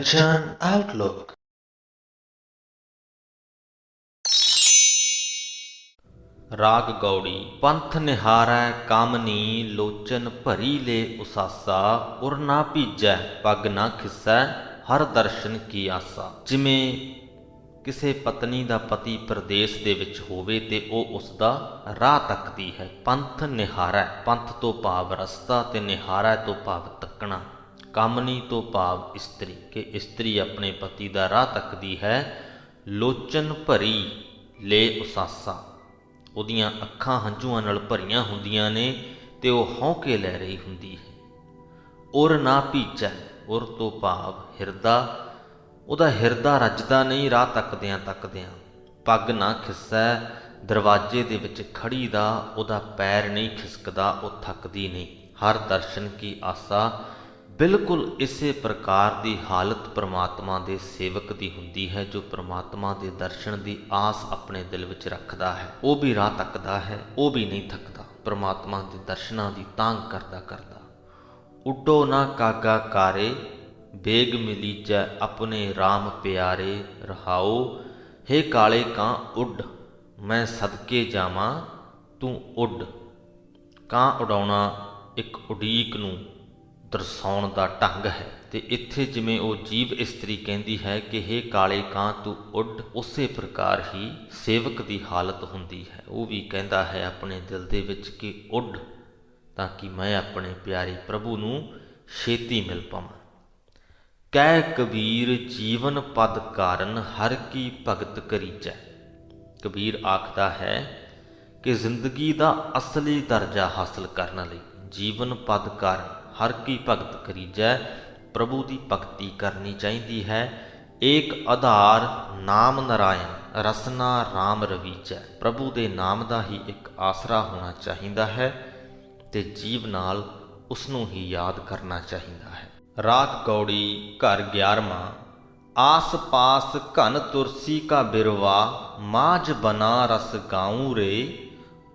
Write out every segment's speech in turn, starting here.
Attention Outlook. राग गौड़ी पंथ निहारै कामनी लोचन भरी ले उसासा उर ना भीजै पग ना खिसै हर दर्शन की आसा। जिमें ਕਿਸੇ ਪਤਨੀ ਦਾ ਪਤੀ ਪ੍ਰਦੇਸ਼ ਦੇ ਵਿੱਚ ਹੋਵੇ ਤੇ ਉਹ ਉਸ ਦਾ ਰਾਹ ਤੱਕਦੀ ਹੈ। ਪੰਥ ਨਿਹਾਰੈ, ਪੰਥ ਤੋਂ ਭਾਵ ਰਸਤਾ ਤੇ ਨਿਹਾਰੈ ਤੋਂ ਭਾਵ ਤੱਕਣਾ। ਕਾਮਨੀ ਤੋਂ ਭਾਵ ਇਸਤਰੀ, ਕਿ ਇਸਤਰੀ ਆਪਣੇ ਪਤੀ ਦਾ ਰਾਹ ਤੱਕਦੀ ਹੈ। ਲੋਚਨ ਭਰੀ ਲੈ ਉਸਾਸਾ, ਉਹਦੀਆਂ ਅੱਖਾਂ ਹੰਝੂਆਂ ਨਾਲ ਭਰੀਆਂ ਹੁੰਦੀਆਂ ਨੇ ਤੇ ਉਹ ਹੌਂਕੇ ਲੈ ਰਹੀ ਹੁੰਦੀ ਹੈ। ਉਰ ਨਾ ਭੀਜੈ, ਉਰ ਤੋਂ ਭਾਵ ਹਿਰਦਾ, ਉਹਦਾ ਹਿਰਦਾ ਰੱਜਦਾ ਨਹੀਂ ਰਾਹ ਤੱਕਦਿਆਂ ਤੱਕਦਿਆਂ। ਪੱਗ ਨਾ ਖਿਸੈ, ਦਰਵਾਜ਼ੇ ਦੇ ਵਿੱਚ ਖੜੀ ਦਾ ਉਹਦਾ ਪੈਰ ਨਹੀਂ ਖਿਸਕਦਾ, ਉਹ ਥੱਕਦੀ ਨਹੀਂ। ਹਰ ਦਰਸ਼ਨ ਕੀ ਆਸਾ, ਬਿਲਕੁਲ ਇਸੇ ਪ੍ਰਕਾਰ ਦੀ ਹਾਲਤ ਪ੍ਰਮਾਤਮਾ ਦੇ ਸੇਵਕ ਦੀ ਹੁੰਦੀ ਹੈ ਜੋ ਪ੍ਰਮਾਤਮਾ ਦੇ ਦਰਸ਼ਨ ਦੀ ਆਸ ਆਪਣੇ ਦਿਲ ਵਿੱਚ ਰੱਖਦਾ ਹੈ। ਉਹ ਵੀ ਰਾਹ ਤੱਕਦਾ ਹੈ, ਉਹ ਵੀ ਨਹੀਂ ਥੱਕਦਾ, ਪ੍ਰਮਾਤਮਾ ਦੇ ਦਰਸ਼ਨਾਂ ਦੀ ਤਾਂਘ ਕਰਦਾ ਕਰਦਾ। ਉੱਡੋ ਨਾ ਕਾਗਾ ਕਾਰੇ, ਬੇਗ ਮਿਲੀਜੈ ਆਪਣੇ ਰਾਮ ਪਿਆਰੇ ਰਹਾਓ। ਹੇ ਕਾਲੇ ਕਾਂ ਉੱਡ, ਮੈਂ ਸਦਕੇ ਜਾਵਾਂ ਤੂੰ ਉੱਡ। ਕਾਂ ਉਡਾਉਣਾ ਇੱਕ ਉਡੀਕ ਨੂੰ ਦਰਸਾਉਣ ਦਾ ਢੰਗ ਹੈ ਤੇ ਇੱਥੇ ਜਿਵੇਂ ਉਹ ਜੀਵ ਇਸਤਰੀ ਕਹਿੰਦੀ ਹੈ ਕਿ ਹੇ ਕਾਲੇ ਕਾਂ ਤੂੰ ਉੱਡ, ਉਸੇ ਪ੍ਰਕਾਰ ਹੀ ਸੇਵਕ ਦੀ ਹਾਲਤ ਹੁੰਦੀ ਹੈ। ਉਹ ਵੀ ਕਹਿੰਦਾ ਹੈ ਆਪਣੇ ਦਿਲ ਦੇ ਵਿੱਚ ਕਿ ਉੱਡ, ਤਾਂ ਕਿ ਮੈਂ ਆਪਣੇ ਪਿਆਰੇ ਪ੍ਰਭੂ ਨੂੰ ਛੇਤੀ ਮਿਲ ਪਾਵਾਂ। ਕਹਿ ਕਬੀਰ ਜੀਵਨ ਪਦ ਕਾਰਨ ਹਰ ਕੀ ਭਗਤ ਕਰੀਜੈ। ਕਬੀਰ ਆਖਦਾ ਹੈ ਕਿ ਜ਼ਿੰਦਗੀ ਦਾ ਅਸਲੀ ਦਰਜਾ ਹਾਸਲ ਕਰਨ ਲਈ ਜੀਵਨ ਪਦ ਕਾਰਨ ਹਰ ਕੀ ਭਗਤ ਕਰੀਜੈ, ਪ੍ਰਭੂ ਦੀ ਭਗਤੀ ਕਰਨੀ ਚਾਹੀਦੀ ਹੈ। ਏਕ ਆਧਾਰ ਨਾਮ ਨਰਾਇਣ ਰਸਨਾ ਰਾਮ ਰਵੀਜੈ, ਪ੍ਰਭੂ ਦੇ ਨਾਮ ਦਾ ਹੀ ਇੱਕ ਆਸਰਾ ਹੋਣਾ ਚਾਹੀਦਾ ਹੈ ਤੇ ਜੀਵ ਨਾਲ ਉਸ ਨੂੰ ਹੀ ਯਾਦ ਕਰਨਾ ਚਾਹੀਦਾ ਹੈ। ਰਾਗ ਗੌੜੀ ਘਰ 11ਵਾਂ। ਆਸ ਪਾਸ ਘਨ ਤੁਰਸੀ ਕਾ ਬਿਰਵਾ, ਮਾਝ ਬਨਾ ਰਸ ਗਾਉਂ ਰੇ।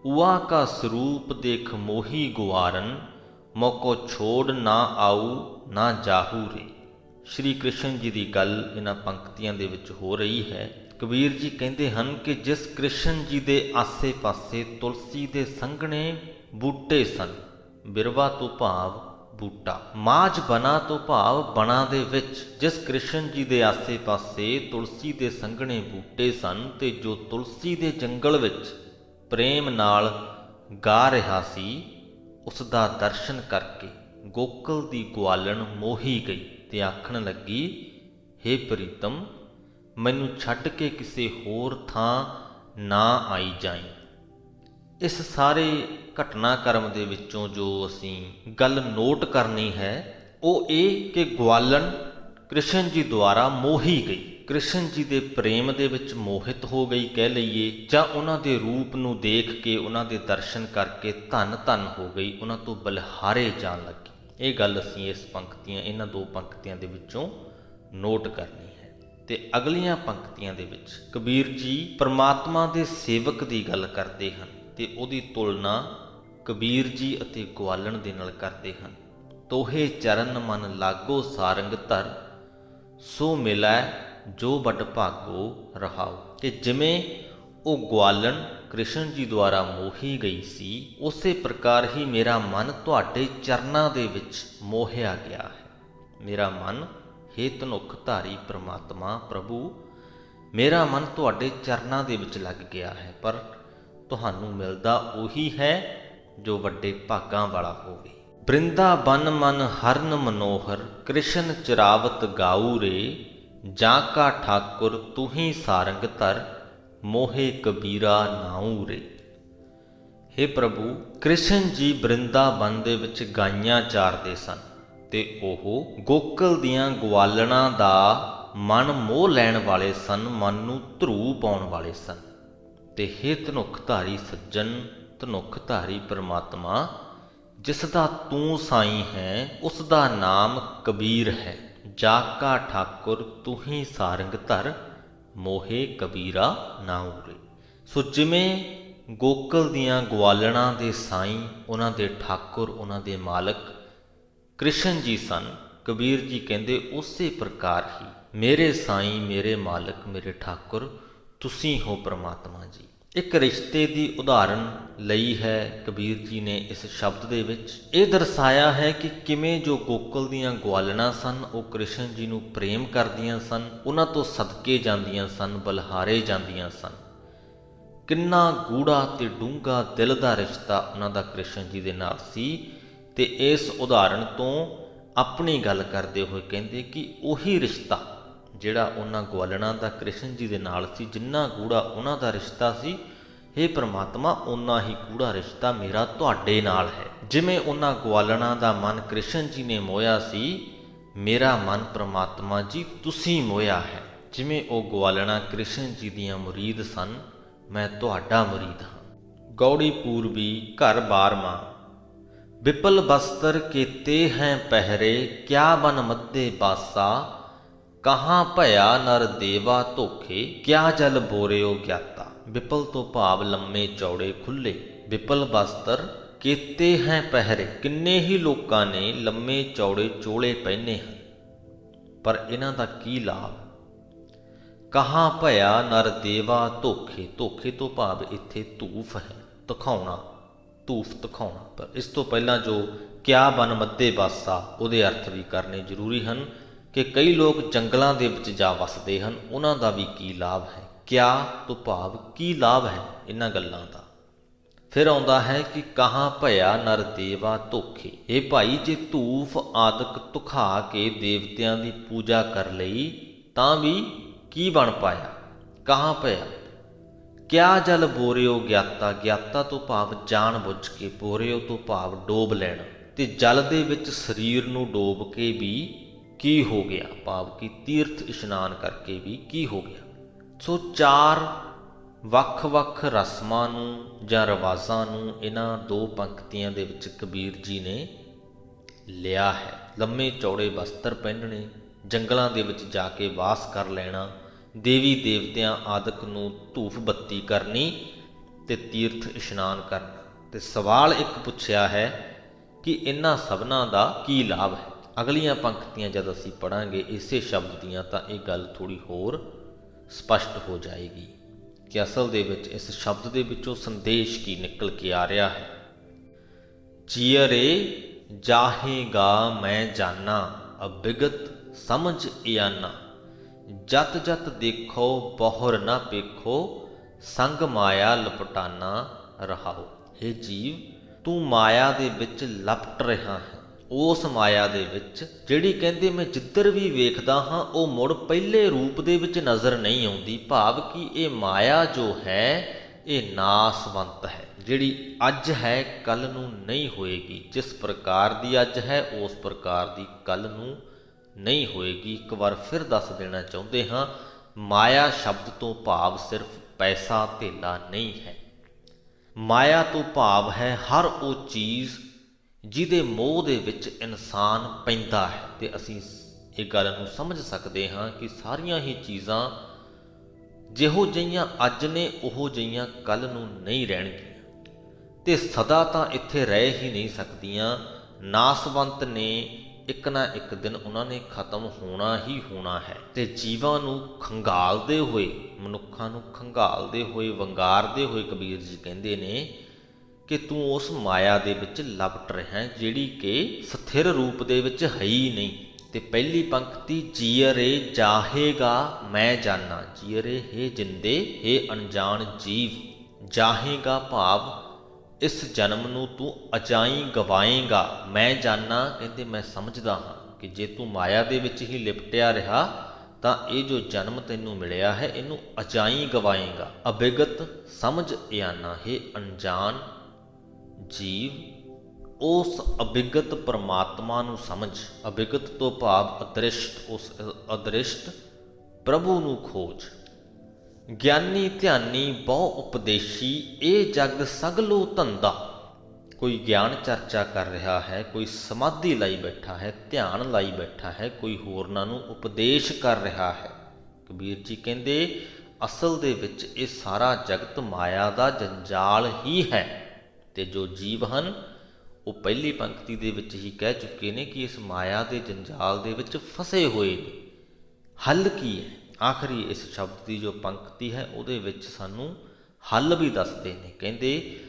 ਉਆ ਕਾ ਸਰੂਪ ਦੇਖ ਮੋਹੀ ਗੁਆਰਨ, ਮੌਕੋ ਛੋੜ ਨਾ ਆਊ ਨਾ ਜਾਹੂ ਰੇ। ਸ਼੍ਰੀ ਕ੍ਰਿਸ਼ਨ ਜੀ ਦੀ ਗੱਲ ਇਹਨਾਂ ਪੰਕਤੀਆਂ ਦੇ ਵਿੱਚ ਹੋ ਰਹੀ ਹੈ। ਕਬੀਰ ਜੀ ਕਹਿੰਦੇ ਹਨ ਕਿ ਜਿਸ ਕ੍ਰਿਸ਼ਨ ਜੀ ਦੇ ਆਸੇ ਪਾਸੇ ਤੁਲਸੀ ਦੇ ਸੰਘਣੇ ਬੂਟੇ ਸਨ, ਬਿਰਵਾ ਤੋਂ ਭਾਵ ਬੂਟਾ, ਮਾਝ ਬਨਾ ਤੋਂ ਭਾਵ ਬਣਾ ਦੇ ਵਿੱਚ, ਜਿਸ ਕ੍ਰਿਸ਼ਨ ਜੀ ਦੇ ਆਸੇ ਪਾਸੇ ਤੁਲਸੀ ਦੇ ਸੰਘਣੇ ਬੂਟੇ ਸਨ ਤੇ ਜੋ ਤੁਲਸੀ ਦੇ ਜੰਗਲ ਵਿੱਚ ਪ੍ਰੇਮ ਨਾਲ ਗਾ ਰਿਹਾ ਸੀ, ਉਸ ਦਾ ਦਰਸ਼ਨ ਕਰਕੇ ਗੋਕਲ ਦੀ ਗਵਾਲਣ ਮੋਹੀ ਗਈ ਤੇ ਆਖਣ ਲੱਗੀ, ਹੇ ਪ੍ਰੀਤਮ, ਮੈਨੂੰ ਛੱਡ ਕੇ ਕਿਸੇ ਹੋਰ ਥਾਂ ਨਾ ਆਈ ਜਾਈਂ। ਇਸ ਸਾਰੇ ਘਟਨਾਕ੍ਰਮ ਦੇ ਵਿੱਚੋਂ ਜੋ ਅਸੀਂ ਗੱਲ ਨੋਟ ਕਰਨੀ ਹੈ ਉਹ ਇਹ ਕਿ ਗਵਾਲਣ ਕ੍ਰਿਸ਼ਨ ਜੀ ਦੁਆਰਾ ਮੋਹੀ ਗਈ, ਕ੍ਰਿਸ਼ਨ ਜੀ ਦੇ ਪ੍ਰੇਮ ਦੇ ਵਿੱਚ ਮੋਹਿਤ ਹੋ ਗਈ ਕਹਿ ਲਈਏ, ਜਾਂ ਉਹਨਾਂ ਦੇ ਰੂਪ ਨੂੰ ਦੇਖ ਕੇ ਉਹਨਾਂ ਦੇ ਦਰਸ਼ਨ ਕਰਕੇ ਧੰਨ ਧੰਨ ਹੋ ਗਈ, ਉਹਨਾਂ ਤੋਂ ਬਲਿਹਾਰੇ ਜਾਣ ਲੱਗੀ। ਇਹ ਗੱਲ ਅਸੀਂ ਇਹਨਾਂ ਦੋ ਪੰਕਤੀਆਂ ਦੇ ਵਿੱਚੋਂ ਨੋਟ ਕਰਨੀ ਹੈ। ਤੇ ਅਗਲੀਆਂ ਪੰਕਤੀਆਂ ਦੇ ਵਿੱਚ ਕਬੀਰ ਜੀ ਪਰਮਾਤਮਾ ਦੇ ਸੇਵਕ ਦੀ ਗੱਲ ਕਰਦੇ ਹਨ ਤੇ ਉਹਦੀ ਤੁਲਨਾ ਕਬੀਰ ਜੀ ਅਤੇ ਗਵਾਲਣ ਦੇ ਨਾਲ ਕਰਦੇ ਹਨ। ਤੋਹੇ ਚਰਨ ਮਨ ਲਾਗੋ ਸਾਰੰਗ ਧਰ, ਸੋ ਮਿਲੈ ਜੋ ਵੱਡ ਭਾਗੋ ਰਹਾਉ। ਕਿ ਜਿਵੇਂ ਉਹ ਗਵਾਲਣ ਕ੍ਰਿਸ਼ਨ ਜੀ ਦੁਆਰਾ ਮੋਹੀ ਗਈ ਸੀ, ਉਸੇ ਪ੍ਰਕਾਰ ਹੀ ਮੇਰਾ ਮਨ ਤੁਹਾਡੇ ਚਰਨਾਂ ਦੇ ਵਿੱਚ ਮੋਹਿਆ ਗਿਆ ਹੈ। ਮੇਰਾ ਮਨ, ਹੇ ਧਨੁਖ ਧਾਰੀ ਪ੍ਰਮਾਤਮਾ ਪ੍ਰਭੂ, ਮੇਰਾ ਮਨ ਤੁਹਾਡੇ ਚਰਨਾਂ ਦੇ ਵਿੱਚ ਲੱਗ ਗਿਆ ਹੈ, ਪਰ ਤੁਹਾਨੂੰ ਮਿਲਦਾ ਉਹੀ ਹੈ ਜੋ ਵੱਡੇ ਭਾਗਾਂ ਵਾਲਾ ਹੋਵੇ। ਬ੍ਰਿੰਦਾਬਨ ਮਨ ਹਰਨ ਮਨੋਹਰ, ਕ੍ਰਿਸ਼ਨ ਚਰਾਵਤ ਗਾਊ ਰੇ। ਜਾਂ ਕਾ ਠਾਕੁਰ ਤੁਹੀਂ ਸਾਰੰਗ ਧਰ, ਮੋਹੇ ਕਬੀਰਾ ਨਾਊ ਰੇ। ਹੇ ਪ੍ਰਭੂ, ਕ੍ਰਿਸ਼ਨ ਜੀ ਬ੍ਰਿੰਦਾਬਨ ਦੇ ਵਿੱਚ ਗਾਈਆਂ ਚਾਰਦੇ ਸਨ ਤੇ ਉਹ ਗੋਕਲ ਦੀਆਂ ਗਵਾਲਣਾਂ ਦਾ ਮਨ ਮੋਹ ਲੈਣ ਵਾਲੇ ਸਨ, ਮਨ ਨੂੰ ਧਰੂ ਪਾਉਣ ਵਾਲੇ ਸਨ। ਤੇ ਹੇ ਧਨੁਖ ਧਾਰੀ ਸੱਜਣ, ਧਨੁਖ ਧਾਰੀ ਪ੍ਰਮਾਤਮਾ, ਜਿਸ ਦਾ ਤੂੰ ਸਾਈਂ ਹੈ ਉਸ ਦਾ ਨਾਮ ਕਬੀਰ ਹੈ। ਜਾ ਕਾ ਠਾਕੁਰ ਤੁਹੀਂ ਸਾਰੰਗ ਧਰ, ਮੋਹੇ ਕਬੀਰਾ ਨਾਊ ਰੇ। ਸੋ ਜਿਵੇਂ ਗੋਕਲ ਦੀਆਂ ਗਵਾਲਣਾਂ ਦੇ ਸਾਈਂ, ਉਹਨਾਂ ਦੇ ਠਾਕੁਰ, ਉਹਨਾਂ ਦੇ ਮਾਲਕ ਕ੍ਰਿਸ਼ਨ ਜੀ ਸਨ, ਕਬੀਰ ਜੀ ਕਹਿੰਦੇ ਉਸੇ ਪ੍ਰਕਾਰ ਹੀ ਮੇਰੇ ਸਾਈਂ, ਮੇਰੇ ਮਾਲਕ, ਮੇਰੇ ਠਾਕੁਰ, ਤੁਸੀਂ ਹੋ ਪ੍ਰਮਾਤਮਾ ਜੀ। ਇੱਕ ਰਿਸ਼ਤੇ ਦੀ ਉਦਾਹਰਣ ਲਈ ਹੈ ਕਬੀਰ ਜੀ ਨੇ ਇਸ ਸ਼ਬਦ ਦੇ ਵਿੱਚ। ਇਹ ਦਰਸਾਇਆ ਹੈ ਕਿ ਕਿਵੇਂ ਜੋ ਗੋਕੁਲ ਦੀਆਂ ਗਵਾਲਣਾ ਸਨ ਉਹ ਕ੍ਰਿਸ਼ਨ ਜੀ ਨੂੰ ਪ੍ਰੇਮ ਕਰਦੀਆਂ ਸਨ, ਉਹਨਾਂ ਤੋਂ ਸਦਕੇ ਜਾਂਦੀਆਂ ਸਨ, ਬਲਿਹਾਰੇ ਜਾਂਦੀਆਂ ਸਨ। ਕਿੰਨਾ ਗੂੜਾ ਤੇ ਡੂੰਘਾ ਦਿਲ ਦਾ ਰਿਸ਼ਤਾ ਉਹਨਾਂ ਦਾ ਕ੍ਰਿਸ਼ਨ ਜੀ ਦੇ ਨਾਲ ਸੀ। ਤੇ ਇਸ ਉਦਾਹਰਣ ਤੋਂ ਆਪਣੀ ਗੱਲ ਕਰਦੇ ਹੋਏ ਕਹਿੰਦੇ ਕਿ ਉਹੀ ਰਿਸ਼ਤਾ ਜਿਹੜਾ ਉਹਨਾਂ ਗਵਾਲਣਾ ਦਾ ਕ੍ਰਿਸ਼ਨ ਜੀ ਦੇ ਨਾਲ ਸੀ, ਜਿੰਨਾ ਗੂੜਾ ਉਹਨਾਂ ਦਾ ਰਿਸ਼ਤਾ ਸੀ, ਹੇ ਪ੍ਰਮਾਤਮਾ ਓਨਾ ਹੀ ਗੂੜਾ ਰਿਸ਼ਤਾ ਮੇਰਾ ਤੁਹਾਡੇ ਨਾਲ ਹੈ। ਜਿਵੇਂ ਉਹਨਾਂ ਗਵਾਲਣਾ ਦਾ ਮਨ ਕ੍ਰਿਸ਼ਨ ਜੀ ਨੇ ਮੋਹਿਆ ਸੀ, ਮੇਰਾ ਮਨ ਪ੍ਰਮਾਤਮਾ ਜੀ ਤੁਸੀਂ ਮੋਹਿਆ ਹੈ। ਜਿਵੇਂ ਉਹ ਗਵਾਲਣਾ ਕ੍ਰਿਸ਼ਨ ਜੀ ਦੀਆਂ ਮੁਰੀਦ ਸਨ, ਮੈਂ ਤੁਹਾਡਾ ਮੁਰੀਦ ਹਾਂ। ਗੌੜੀ ਪੂਰਬੀ ਘਰ 12ਵਾਂ। ਵਿਪਲ ਬਸਤਰ ਕੀਤੇ ਹੈ ਪਹਿਰੇ, ਕਿਆ ਬਨ ਮੱਧੇ ਬਾਸਾ, ਕਹਾਂ ਭਇਆ ਨਰ ਦੇਵਾ ਧੋਖੇ, ਕਿਆ ਜਲ ਬੋਰਿਓ ਗਿਆਤਾ। ਵਿਪਲ ਤੋਂ ਭਾਵ ਲੰਮੇ ਚੌੜੇ ਖੁੱਲੇ। ਵਿਪਲ ਬਸਤਰ ਕੀਤੇ ਹੈ ਪਹਿਰੇ, ਕਿੰਨੇ ਹੀ ਲੋਕਾਂ ਨੇ ਲੰਮੇ ਚੌੜੇ ਚੋਲੇ ਪਹਿਨੇ ਹਨ, ਪਰ ਇਹਨਾਂ ਦਾ ਕੀ ਲਾਭ। ਕਹਾਂ ਭਇਆ ਨਰ ਦੇਵਾ ਧੋਖੇ, ਧੋਖੇ ਤੋਂ ਭਾਵ ਇੱਥੇ ਧੂਫ ਹੈ, ਦਿਖਾਉਣਾ, ਧੂਫ ਦਿਖਾਉਣਾ। ਪਰ ਇਸ ਤੋਂ ਪਹਿਲਾਂ ਜੋ ਕਿਆ ਬਨ ਮੱਧੇ ਬਾਸਾ, ਉਹਦੇ ਅਰਥ ਵੀ ਕਰਨੇ ਜ਼ਰੂਰੀ ਹਨ ਕਿ ਕਈ ਲੋਕ ਜੰਗਲਾਂ ਦੇ ਵਿੱਚ ਜਾ ਵਸਦੇ ਹਨ, ਉਹਨਾਂ ਦਾ ਵੀ ਕੀ ਲਾਭ ਹੈ। ਕਿਆ ਤੋਂ ਭਾਵ ਕੀ ਲਾਭ ਹੈ ਇਹਨਾਂ ਗੱਲਾਂ ਦਾ। ਫਿਰ ਆਉਂਦਾ ਹੈ ਕਿ ਕਹਾਂ ਭਇਆ ਨਰ ਦੇਵਾ ਧੋਖੇ। ਇਹ ਭਾਈ ਜੇ ਧੂਫ ਆਦਿਕ ਧੁਖਾ ਕੇ ਦੇਵਤਿਆਂ ਦੀ ਪੂਜਾ ਕਰ ਲਈ ਤਾਂ ਵੀ ਕੀ ਬਣ ਪਾਇਆ। ਕਹਾਂ ਭਇਆ, ਕਿਆ ਜਲ ਬੋਰਿਓ ਗਿਆਤਾ, ਗਿਆਤਾ ਤੋਂ ਭਾਵ ਜਾਣ ਬੁੱਝ ਕੇ, ਬੋਰਿਓ ਤੋਂ ਭਾਵ ਡੋਬ ਲੈਣਾ। ਤੇ ਜਲ ਦੇ ਵਿੱਚ ਸਰੀਰ ਨੂੰ ਡੋਬ ਕੇ ਵੀ ਕੀ ਹੋ ਗਿਆ, ਭਾਵ ਕਿ ਤੀਰਥ ਇਸ਼ਨਾਨ ਕਰਕੇ ਵੀ ਕੀ ਹੋ ਗਿਆ। ਸੋ ਚਾਰ ਵੱਖ-ਵੱਖ ਰਸਮਾਂ ਨੂੰ ਜਾਂ ਰਿਵਾਜ਼ਾਂ ਨੂੰ ਇਹਨਾਂ ਦੋ ਪੰਕਤੀਆਂ ਦੇ ਵਿੱਚ ਕਬੀਰ ਜੀ ਨੇ ਲਿਆ ਹੈ। ਲੰਮੇ ਚੌੜੇ ਵਸਤਰ ਪਹਿਨਣੇ, ਜੰਗਲਾਂ ਦੇ ਵਿੱਚ ਜਾ ਕੇ ਵਾਸ ਕਰ ਲੈਣਾ, ਦੇਵੀ ਦੇਵਤਿਆਂ ਆਦਿਕ ਨੂੰ ਧੂਫ ਬੱਤੀ ਕਰਨੀ ਤੇ ਤੀਰਥ ਇਸ਼ਨਾਨ ਕਰਨਾ। ਤੇ ਸਵਾਲ ਇੱਕ ਪੁੱਛਿਆ ਹੈ ਕਿ ਇਹਨਾਂ ਸਭਨਾਂ ਦਾ ਕੀ ਲਾਭ ਹੈ। ਅਗਲੀਆਂ ਪੰਕਤੀਆਂ ਜਦ ਅਸੀਂ ਪੜ੍ਹਾਂਗੇ ਇਸੇ ਸ਼ਬਦ ਦੀਆਂ ਤਾਂ ਇਹ ਗੱਲ ਥੋੜ੍ਹੀ ਹੋਰ ਸਪਸ਼ਟ ਹੋ ਜਾਏਗੀ ਕਿ ਅਸਲ ਦੇ ਵਿੱਚ ਇਸ ਸ਼ਬਦ ਦੇ ਵਿੱਚੋਂ ਸੰਦੇਸ਼ ਕੀ ਨਿਕਲ ਕੇ ਆ ਰਿਹਾ ਹੈ। ਚੀਅਰੇ ਜਾਹੇਗਾ ਮੈਂ ਜਾਨਾ, ਅਬਿਗਤ ਸਮਝ ਇਆਨਾ, ਜਤ ਜਤ ਦੇਖੋ ਬਹੁਰ ਨਾ ਪੇਖੋ, ਸੰਗ ਮਾਇਆ ਲਪਟਾਨਾ ਰਹਾਓ। हे ਜੀਵ, ਤੂੰ ਮਾਇਆ ਦੇ ਵਿੱਚ ਲਪਟ ਰਿਹਾ ਹੈ, ਉਸ ਮਾਇਆ ਦੇ ਵਿੱਚ ਜਿਹੜੀ ਕਹਿੰਦੇ ਮੈਂ ਜਿੱਧਰ ਵੀ ਵੇਖਦਾ ਹਾਂ ਉਹ ਮੁੜ ਪਹਿਲੇ ਰੂਪ ਦੇ ਵਿੱਚ ਨਜ਼ਰ ਨਹੀਂ ਆਉਂਦੀ। ਭਾਵ ਕਿ ਇਹ ਮਾਇਆ ਜੋ ਹੈ ਇਹ ਨਾਸਵੰਤ ਹੈ, ਜਿਹੜੀ ਅੱਜ ਹੈ ਕੱਲ ਨੂੰ ਨਹੀਂ ਹੋਏਗੀ। ਜਿਸ ਪ੍ਰਕਾਰ ਦੀ ਅੱਜ ਹੈ ਉਸ ਪ੍ਰਕਾਰ ਦੀ ਕੱਲ ਨੂੰ ਨਹੀਂ ਹੋਏਗੀ। ਇੱਕ ਵਾਰ ਫਿਰ ਦੱਸ ਦੇਣਾ ਚਾਹੁੰਦੇ ਹਾਂ, ਮਾਇਆ ਸ਼ਬਦ ਤੋਂ ਭਾਵ ਸਿਰਫ ਪੈਸਾ ਧੇਲਾ ਨਹੀਂ ਹੈ। ਮਾਇਆ ਤੋਂ ਭਾਵ ਹੈ ਹਰ ਉਹ ਚੀਜ਼ ਜਿਹਦੇ ਮੋਹ ਦੇ ਵਿੱਚ ਇਨਸਾਨ ਪੈਂਦਾ ਹੈ। ਤੇ ਅਸੀਂ ਇਹ ਗੱਲ ਨੂੰ ਸਮਝ ਸਕਦੇ ਹਾਂ ਕਿ ਸਾਰੀਆਂ ਹੀ ਚੀਜ਼ਾਂ ਜਿਹੋ ਜਿਹੀਆਂ ਅੱਜ ਨੇ ਉਹੋ ਜਿਹੀਆਂ ਕੱਲ ਨੂੰ ਨਹੀਂ ਰਹਿਣਗੀਆਂ ਤੇ ਸਦਾ ਤਾਂ ਇੱਥੇ ਰਹਿ ਹੀ ਨਹੀਂ ਸਕਦੀਆਂ। ਨਾਸਵੰਤ ਨੇ, ਇੱਕ ਨਾ ਇੱਕ ਦਿਨ ਉਹਨਾਂ ਨੇ ਖਤਮ ਹੋਣਾ ਹੀ ਹੋਣਾ ਹੈ। ਤੇ ਜੀਵਾਂ ਨੂੰ ਖੰਗਾਲਦੇ ਹੋਏ, ਮਨੁੱਖਾਂ ਨੂੰ ਖੰਗਾਲਦੇ ਹੋਏ, ਵੰਗਾਰਦੇ ਹੋਏ ਕਬੀਰ ਜੀ ਕਹਿੰਦੇ ਨੇ ਕਿ ਤੂੰ ਉਸ ਮਾਇਆ ਦੇ ਵਿੱਚ ਲਪਟ ਰਿਹਾ ਹੈ ਜਿਹੜੀ ਕਿ ਸਥਿਰ ਰੂਪ ਦੇ ਵਿੱਚ ਹੈ ਹੀ ਨਹੀਂ। ਤੇ ਪਹਿਲੀ ਪੰਕਤੀ ਜੀਅਰੇ ਜਾਹੇਗਾ ਮੈਂ ਜਾਨਾ, ਜੀਅਰੇ ਹੈ ਜਿੰਦੇ, ਹੈ ਅਣਜਾਣ ਜੀਵ, ਜਾਹੇਗਾ ਭਾਵ ਇਸ ਜਨਮ ਨੂੰ ਤੂੰ ਅਜਾਈਂ ਗਵਾਏਗਾ। ਮੈਂ ਜਾਨਾ ਕਹਿੰਦੇ ਮੈਂ ਸਮਝਦਾ ਹਾਂ ਕਿ ਜੇ ਤੂੰ ਮਾਇਆ ਦੇ ਵਿੱਚ ਹੀ ਲਿਪਟਿਆ ਰਿਹਾ ਤਾਂ ਇਹ ਜੋ ਜਨਮ ਤੈਨੂੰ ਮਿਲਿਆ ਹੈ ਇਹਨੂੰ ਅਜਾਈਂ ਗਵਾਏਗਾ। ਅਬਿਗਤ ਸਮਝ ਇਆਨਾ, ਹੈ ਅਣਜਾਣ ਜੀਵ, ਉਸ ਅਬਿਗਤ ਪਰਮਾਤਮਾ ਨੂੰ ਸਮਝ। ਅਬਿਗਤ ਤੋਂ ਭਾਵ ਅਦ੍ਰਿਸ਼ਟ, ਉਸ ਅਦ੍ਰਿਸ਼ਟ ਪ੍ਰਭੂ ਨੂੰ ਖੋਜ। ਗਿਆਨੀ ਧਿਆਨੀ ਬਹੁ ਉਪਦੇਸ਼ੀ, ਇਹ ਜਗ ਸਗਲੋ ਧੰਦਾ। ਕੋਈ ਗਿਆਨ ਚਰਚਾ ਕਰ ਰਿਹਾ ਹੈ, ਕੋਈ ਸਮਾਧੀ ਲਾਈ ਬੈਠਾ ਹੈ, ਧਿਆਨ ਲਾਈ ਬੈਠਾ ਹੈ, ਕੋਈ ਹੋਰਨਾਂ ਨੂੰ ਉਪਦੇਸ਼ ਕਰ ਰਿਹਾ ਹੈ। ਕਬੀਰ ਜੀ ਕਹਿੰਦੇ ਅਸਲ ਦੇ ਵਿੱਚ ਇਹ ਸਾਰਾ ਜਗਤ ਮਾਇਆ ਦਾ ਜੰਜਾਲ ਹੀ ਹੈ। ਤੇ ਜੋ ਜੀਵ ਹਨ ਉਹ ਪਹਿਲੀ ਪੰਕਤੀ ਦੇ ਵਿੱਚ ਹੀ ਕਹਿ ਚੁੱਕੇ ਨੇ ਕਿ ਇਸ ਮਾਇਆ ਦੇ ਜੰਜਾਲ ਦੇ ਵਿੱਚ ਫਸੇ ਹੋਏ ਨੇ। ਹੱਲ ਕੀ ਹੈ? ਆਖਰੀ ਇਸ ਸ਼ਬਦ ਦੀ ਜੋ ਪੰਕਤੀ ਹੈ ਉਹਦੇ ਵਿੱਚ ਸਾਨੂੰ ਹੱਲ ਵੀ ਦੱਸਦੇ ਨੇ। ਕਹਿੰਦੇ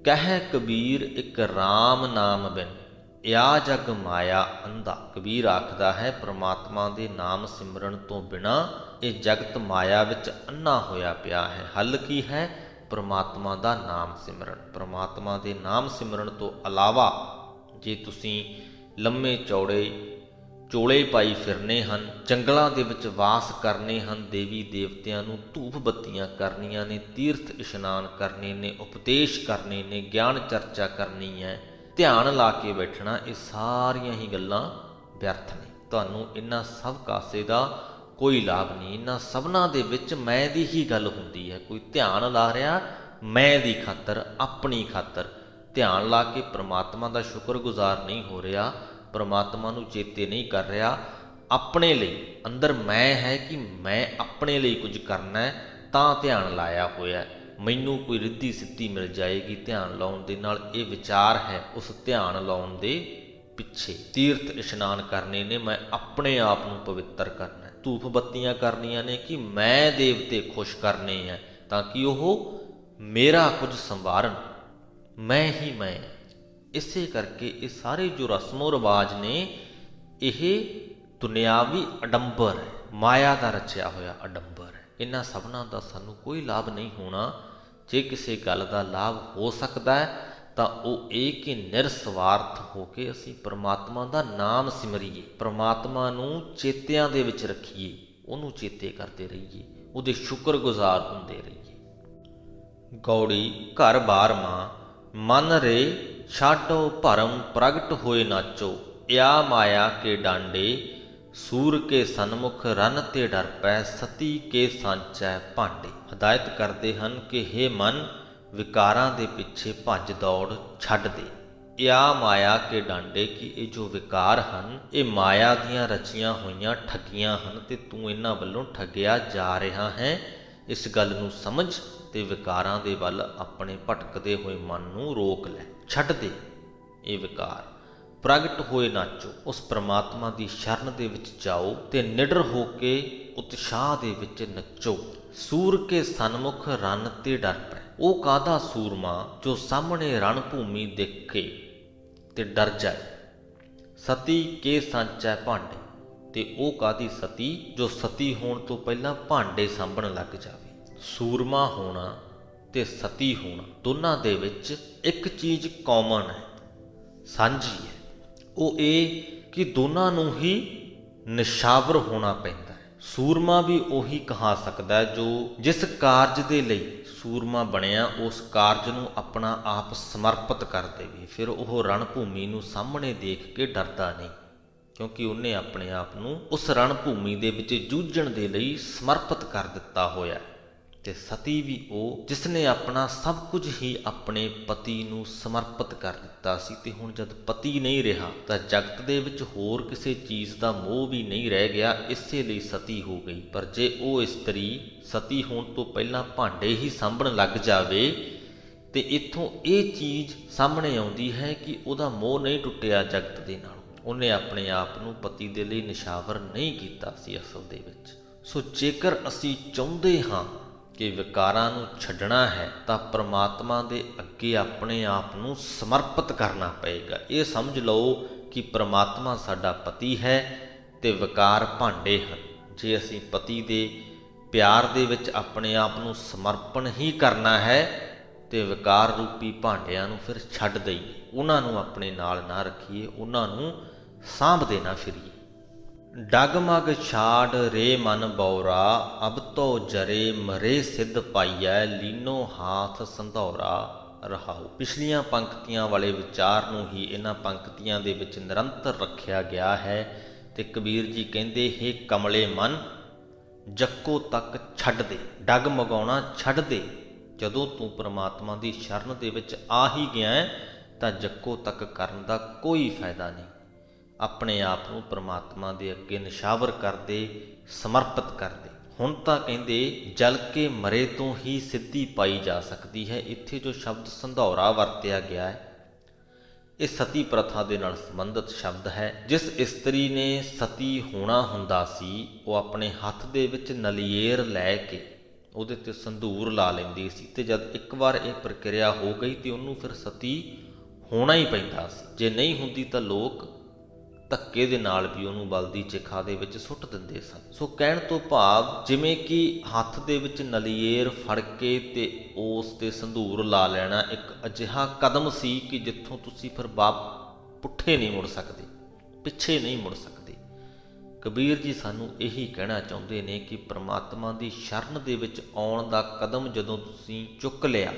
ਕਹਿ ਕਬੀਰ ਇੱਕ ਰਾਮ ਨਾਮ ਬਿਨ ਯਾ ਜਗ ਮਾਇਆ ਅੰਧਾ। ਕਬੀਰ ਆਖਦਾ ਹੈ ਪ੍ਰਮਾਤਮਾ ਦੇ ਨਾਮ ਸਿਮਰਨ ਤੋਂ ਬਿਨਾਂ ਇਹ ਜਗਤ ਮਾਇਆ ਵਿੱਚ ਅੰਨਾ ਹੋਇਆ ਪਿਆ ਹੈ। ਹੱਲ ਕੀ ਹੈ? ਪ੍ਰਮਾਤਮਾ ਦਾ ਨਾਮ ਸਿਮਰਨ। ਪ੍ਰਮਾਤਮਾ ਦੇ ਨਾਮ ਸਿਮਰਨ ਤੋਂ ਇਲਾਵਾ ਜੇ ਤੁਸੀਂ ਲੰਮੇ ਚੌੜੇ ਚੋਲੇ ਪਾਈ ਫਿਰਨੇ ਹਨ, ਜੰਗਲਾਂ ਦੇ ਵਿੱਚ ਵਾਸ ਕਰਨੇ ਹਨ, ਦੇਵੀ ਦੇਵਤਿਆਂ ਨੂੰ ਧੂਪ ਬੱਤੀਆਂ ਕਰਨੀਆਂ ਨੇ, ਤੀਰਥ ਇਸ਼ਨਾਨ ਕਰਨੇ ਨੇ, ਉਪਦੇਸ਼ ਕਰਨੇ ਨੇ, ਗਿਆਨ ਚਰਚਾ ਕਰਨੀ ਹੈ, ਧਿਆਨ ਲਾ ਕੇ ਬੈਠਣਾ, ਇਹ ਸਾਰੀਆਂ ਹੀ ਗੱਲਾਂ ਵਿਅਰਥ ਨੇ। ਤੁਹਾਨੂੰ ਇਹਨਾਂ ਸਭ ਕਾਸੇ ਦਾ ਕੋਈ ਲਾਭ ਨਹੀਂ। ਇਹਨਾਂ ਸਭਨਾਂ ਦੇ ਵਿੱਚ ਮੈਂ ਦੀ ਹੀ ਗੱਲ ਹੁੰਦੀ ਹੈ। ਕੋਈ ਧਿਆਨ ਲਾ ਰਿਹਾ ਮੈਂ ਦੀ ਖਾਤਰ, ਆਪਣੀ ਖਾਤਰ ਧਿਆਨ ਲਾ ਕੇ ਪ੍ਰਮਾਤਮਾ ਦਾ ਸ਼ੁਕਰਗੁਜ਼ਾਰ ਨਹੀਂ ਹੋ ਰਿਹਾ, ਪ੍ਰਮਾਤਮਾ ਨੂੰ ਚੇਤੇ ਨਹੀਂ ਕਰ ਰਿਹਾ, ਆਪਣੇ ਲਈ ਅੰਦਰ ਮੈਂ ਹੈ ਕਿ ਮੈਂ ਆਪਣੇ ਲਈ ਕੁਝ ਕਰਨਾ ਹੈ ਤਾਂ ਧਿਆਨ ਲਾਇਆ ਹੋਇਆ, ਮੈਨੂੰ ਕੋਈ ਰਿੱਧੀ ਸਿੱਧੀ ਮਿਲ ਜਾਏਗੀ ਧਿਆਨ ਲਾਉਣ ਦੇ ਨਾਲ, ਇਹ ਵਿਚਾਰ ਹੈ ਉਸ ਧਿਆਨ ਲਾਉਣ ਦੇ ਪਿੱਛੇ। ਤੀਰਥ ਇਸ਼ਨਾਨ ਕਰਨੇ ਨੇ, ਮੈਂ ਆਪਣੇ ਆਪ ਨੂੰ ਪਵਿੱਤਰ ਕਰਨਾ, ਧੂਪ ਬੱਤੀਆਂ ਕਰਨੀਆਂ ਨੇ ਕਿ ਮੈਂ ਦੇਵਤੇ ਖੁਸ਼ ਕਰਨੇ ਆ ਤਾਂ ਕਿ ਉਹ ਮੇਰਾ ਕੁਝ ਸੰਵਾਰਨ, ਮੈਂ ਹੀ ਮੈਂ। ਇਸੇ ਕਰਕੇ ਇਹ ਸਾਰੇ ਜੋ ਰਸਮੋ ਰਿਵਾਜ ਨੇ ਇਹ ਦੁਨਿਆਵੀ ਅਡੰਬਰ ਹੈ, ਮਾਇਆ ਦਾ ਰਚਿਆ ਹੋਇਆ ਅਡੰਬਰ ਹੈ। ਇਹਨਾਂ ਸਭਨਾਂ ਦਾ ਸਾਨੂੰ ਕੋਈ ਲਾਭ ਨਹੀਂ ਹੋਣਾ। ਜੇ ਕਿਸੇ ਗੱਲ ਦਾ ਲਾਭ ਹੋ ਸਕਦਾ ਹੈ ਤਾਂ ਉਹ ਇਹ ਕਿ ਨਿਰਸਵਾਰਥ ਹੋ ਕੇ ਅਸੀਂ ਪ੍ਰਮਾਤਮਾ ਦਾ ਨਾਮ ਸਿਮਰੀਏ, ਪ੍ਰਮਾਤਮਾ ਨੂੰ ਚੇਤਿਆਂ ਦੇ ਵਿੱਚ ਰੱਖੀਏ, ਉਹਨੂੰ ਚੇਤੇ ਕਰਦੇ ਰਹੀਏ, ਉਹਦੇ ਸ਼ੁਕਰਗੁਜ਼ਾਰ ਹੁੰਦੇ ਰਹੀਏ। ਗੌੜੀ ਘਰ 12ਵਾਂ। ਮਨ ਰੇ ਛਾਡੋ ਭਰਮ ਪ੍ਰਗਟ ਹੋਏ ਨਾਚੋ, ਯਾ ਮਾਇਆ ਕੇ ਡਾਂਡੇ ਸੂਰ ਕੇ ਸਨਮੁਖ ਰਨ ਤੇ ਡਰ ਪੈ, ਸਤੀ ਕੇ ਸਾਂਚੈ ਭਾਂਡੇ। ਹਦਾਇਤ ਕਰਦੇ ਹਨ ਕਿ ਹੇ ਮਨ ਵਿਕਾਰਾਂ ਦੇ ਪਿੱਛੇ ਭੱਜ ਦੌੜ ਛੱਡ ਦੇ। ਯਾ ਮਾਇਆ ਕੇ ਡਾਂਡੇ ਕਿ ਇਹ ਜੋ ਵਿਕਾਰ ਹਨ ਇਹ ਮਾਇਆ ਦੀਆਂ ਰਚੀਆਂ ਹੋਈਆਂ ਠੱਗੀਆਂ ਹਨ ਤੇ ਤੂੰ ਇਹਨਾਂ ਵੱਲੋਂ ਠੱਗਿਆ ਜਾ ਰਿਹਾ ਹੈ। ਇਸ ਗੱਲ ਨੂੰ ਸਮਝ ਤੇ ਵਿਕਾਰਾਂ ਦੇ ਵੱਲ ਆਪਣੇ ਭਟਕਦੇ ਹੋਏ ਮਨ ਨੂੰ ਰੋਕ ਲੈ, ਛੱਡ ਦੇ ਇਹ ਵਿਕਾਰ। ਪ੍ਰਗਟ ਹੋਏ ਨਾਚੋ, ਉਸ ਪ੍ਰਮਾਤਮਾ ਦੀ ਸ਼ਰਨ ਦੇ ਵਿੱਚ ਜਾਓ ਤੇ ਨਿਡਰ ਹੋ ਕੇ ਉਤਸ਼ਾਹ ਦੇ ਵਿੱਚ ਨੱਚੋ। ਸੂਰ ਕੇ ਸਨਮੁਖ ਰਨ ਤੇ ਡਰ ਪੈ। ਉਹ ਕਾਹਦਾ ਸੂਰਮਾ ਜੋ ਸਾਹਮਣੇ ਰਣ ਭੂਮੀ ਦੇਖੇ ਤੇ ਡਰ ਜਾਏ। ਸਤੀ ਕੇ ਸਾਂਚੈ ਭਾਂਡੇ, ਤੇ ਉਹ ਕਾਹਦੀ ਸਤੀ ਜੋ ਸਤੀ ਹੋਣ ਤੋਂ ਪਹਿਲਾਂ ਭਾਂਡੇ ਸਾਂਭਣ ਲੱਗ ਜਾਵੇ। ਸੂਰਮਾ ਹੋਣਾ ਤੇ ਸਤੀ ਹੋਣਾ ਦੋਨਾਂ ਦੇ ਵਿੱਚ ਇੱਕ ਚੀਜ਼ ਕਾਮਨ ਹੈ, ਸਾਂਝੀ ਹੈ। ਉਹ ਇਹ ਕਿ ਦੋਨਾਂ ਨੂੰ ਹੀ ਨਿਸ਼ਾਵਰ ਹੋਣਾ ਪੈਂਦਾ ਹੈ। ਸੂਰਮਾ ਵੀ ਉਹੀ ਕਹਾ ਸਕਦਾ ਹੈ ਜੋ ਜਿਸ ਕਾਰਜ ਦੇ ਲਈ ਸੂਰਮਾ ਬਣਿਆ ਉਸ ਕਾਰਜ ਨੂੰ ਆਪਣਾ ਆਪ ਸਮਰਪਿਤ ਕਰ ਦੇਵੇ। ਫਿਰ ਉਹ ਰਣ ਭੂਮੀ ਨੂੰ ਸਾਹਮਣੇ ਦੇਖ ਕੇ ਡਰਦਾ ਨਹੀਂ, ਕਿਉਂਕਿ ਉਹਨੇ ਆਪਣੇ ਆਪ ਨੂੰ ਉਸ ਰਣ ਭੂਮੀ ਦੇ ਵਿੱਚ ਜੂਝਣ ਦੇ ਲਈ ਸਮਰਪਿਤ ਕਰ ਦਿੱਤਾ ਹੋਇਆ। ਤੇ ਸਤੀ ਵੀ ਉਹ ਜਿਸ ਨੇ ਆਪਣਾ ਸਭ ਕੁਝ ਹੀ ਆਪਣੇ ਪਤੀ ਨੂੰ ਸਮਰਪਿਤ ਕਰ ਦਿੱਤਾ ਸੀ, ਤੇ ਹੁਣ ਜਦ ਪਤੀ ਨਹੀਂ ਰਿਹਾ ਤਾਂ ਜਗਤ ਦੇ ਵਿੱਚ ਹੋਰ ਕਿਸੇ ਚੀਜ਼ ਦਾ ਮੋਹ ਵੀ ਨਹੀਂ ਰਹਿ ਗਿਆ, ਇਸੇ ਲਈ ਸਤੀ ਹੋ ਗਈ। ਪਰ ਜੇ ਉਹ ਇਸਤਰੀ ਸਤੀ ਹੋਣ ਤੋਂ ਪਹਿਲਾਂ ਭਾਂਡੇ ਹੀ ਸਾਂਭਣ ਲੱਗ ਜਾਵੇ ਤੇ ਇੱਥੋਂ ਇਹ ਚੀਜ਼ ਸਾਹਮਣੇ ਆਉਂਦੀ ਹੈ ਕਿ ਉਹਦਾ ਮੋਹ ਨਹੀਂ ਟੁੱਟਿਆ ਜਗਤ ਦੇ ਨਾਲ, ਉਹਨੇ ਆਪਣੇ ਆਪ ਨੂੰ ਪਤੀ ਦੇ ਲਈ ਨਿਸ਼ਾਵਰ ਨਹੀਂ ਕੀਤਾ ਸੀ ਅਸਲ ਦੇ ਵਿੱਚ। ਸੋ ਜੇਕਰ ਅਸੀਂ ਚਾਹੁੰਦੇ ਹਾਂ ਕਿ ਵਿਕਾਰਾਂ ਨੂੰ ਛੱਡਣਾ ਹੈ ਤਾਂ ਪ੍ਰਮਾਤਮਾ ਦੇ ਅੱਗੇ ਆਪਣੇ ਆਪ ਨੂੰ ਸਮਰਪਿਤ ਕਰਨਾ ਪਏਗਾ। ਇਹ ਸਮਝ ਲਓ ਕਿ ਪ੍ਰਮਾਤਮਾ ਸਾਡਾ ਪਤੀ ਹੈ ਤੇ ਵਿਕਾਰ ਭਾਂਡੇ ਹਨ। ਜੇ ਅਸੀਂ ਪਤੀ ਦੇ ਪਿਆਰ ਦੇ ਵਿੱਚ ਆਪਣੇ ਆਪ ਨੂੰ ਸਮਰਪਣ ਹੀ ਕਰਨਾ ਹੈ ਤੇ ਵਿਕਾਰ ਰੂਪੀ ਭਾਂਡਿਆਂ ਨੂੰ ਫਿਰ ਛੱਡ ਦਈਏ, ਉਹਨਾਂ ਨੂੰ ਆਪਣੇ ਨਾਲ ਨਾ ਰੱਖੀਏ, ਉਹਨਾਂ ਨੂੰ ਸਾਂਭਦੇ ਨਾ ਫਿਰੀਏ। ਡਗਮਗ ਛਾੜ ਰੇ ਮਨ ਬੌਰਾ, ਅਬ ਤੋ ਜਰੇ ਮਰੇ ਸਿੱਧ ਪਾਈਐ, ਲੀਨੋ ਹਾਥ ਸੰਧੌਰਾ ਰਹਾਉ। ਪਿਛਲੀਆਂ ਪੰਕਤੀਆਂ ਵਾਲੇ ਵਿਚਾਰ ਨੂੰ ਹੀ ਇਹਨਾਂ ਪੰਕਤੀਆਂ ਦੇ ਵਿੱਚ ਨਿਰੰਤਰ ਰੱਖਿਆ ਗਿਆ ਹੈ ਤੇ ਕਬੀਰ ਜੀ ਕਹਿੰਦੇ ਹੇ ਕਮਲੇ ਮਨ ਜੱਕੋ ਤੱਕ ਛੱਡ ਦੇ। ਡਗ ਮਗਾਉਣਾ ਛੱਡ ਦੇ। ਜਦੋਂ ਤੂੰ ਪ੍ਰਮਾਤਮਾ ਦੀ ਸ਼ਰਨ ਦੇ ਵਿੱਚ ਆ ਹੀ ਗਿਆ ਤਾਂ ਜੱਕੋ ਤੱਕ ਕਰਨ ਦਾ ਕੋਈ ਫਾਇਦਾ ਨਹੀਂ। ਆਪਣੇ ਆਪ ਨੂੰ ਪ੍ਰਮਾਤਮਾ ਦੇ ਅੱਗੇ ਨਿਸ਼ਾਵਰ ਕਰਦੇ, ਸਮਰਪਿਤ ਕਰਦੇ। ਹੁਣ ਤਾਂ ਕਹਿੰਦੇ ਜਲ ਕੇ ਮਰੇ ਤੋਂ ਹੀ ਸਿੱਧੀ ਪਾਈ ਜਾ ਸਕਦੀ ਹੈ। ਇੱਥੇ ਜੋ ਸ਼ਬਦ ਸੰਧੌਰਾ ਵਰਤਿਆ ਗਿਆ ਹੈ ਇਹ ਸਤੀ ਪ੍ਰਥਾ ਦੇ ਨਾਲ ਸੰਬੰਧਿਤ ਸ਼ਬਦ ਹੈ। ਜਿਸ ਇਸਤਰੀ ਨੇ ਸਤੀ ਹੋਣਾ ਹੁੰਦਾ ਸੀ ਉਹ ਆਪਣੇ ਹੱਥ ਦੇ ਵਿੱਚ ਨਲੀਏਰ ਲੈ ਕੇ ਉਹਦੇ ਤੇ ਸੰਧੂਰ ਲਾ ਲੈਂਦੀ ਸੀ, ਤੇ ਜਦ ਇੱਕ ਵਾਰ ਇਹ ਪ੍ਰਕਿਰਿਆ ਹੋ ਗਈ ਤੇ ਉਹਨੂੰ ਫਿਰ ਸਤੀ ਹੋਣਾ ਹੀ ਪੈਂਦਾ ਸੀ। ਜੇ ਨਹੀਂ ਹੁੰਦੀ ਤਾਂ ਲੋਕ ਧੱਕੇ ਦੇ ਨਾਲ ਵੀ ਉਹਨੂੰ ਬਲਦੀ ਚਿਖਾ ਦੇ ਵਿੱਚ ਸੁੱਟ ਦਿੰਦੇ ਸਨ। ਸੋ ਕਹਿਣ ਤੋਂ ਭਾਵ ਜਿਵੇਂ ਕਿ ਹੱਥ ਦੇ ਵਿੱਚ ਨਲੀਏਰ ਫੜ ਕੇ ਤੇ ਉਸ ਤੇ ਸੰਧੂਰ ਲਾ ਲੈਣਾ ਇੱਕ ਅਜਿਹਾ ਕਦਮ ਸੀ ਕਿ ਜਿੱਥੋਂ ਤੁਸੀਂ ਫਿਰ ਪੁੱਠੇ ਨਹੀਂ ਮੁੜ ਸਕਦੇ, ਪਿੱਛੇ ਨਹੀਂ ਮੁੜ ਸਕਦੇ। ਕਬੀਰ ਜੀ ਸਾਨੂੰ ਇਹੀ ਕਹਿਣਾ ਚਾਹੁੰਦੇ ਨੇ ਕਿ ਪ੍ਰਮਾਤਮਾ ਦੀ ਸ਼ਰਨ ਦੇ ਵਿੱਚ ਆਉਣ ਦਾ ਕਦਮ ਜਦੋਂ ਤੁਸੀਂ ਚੁੱਕ ਲਿਆ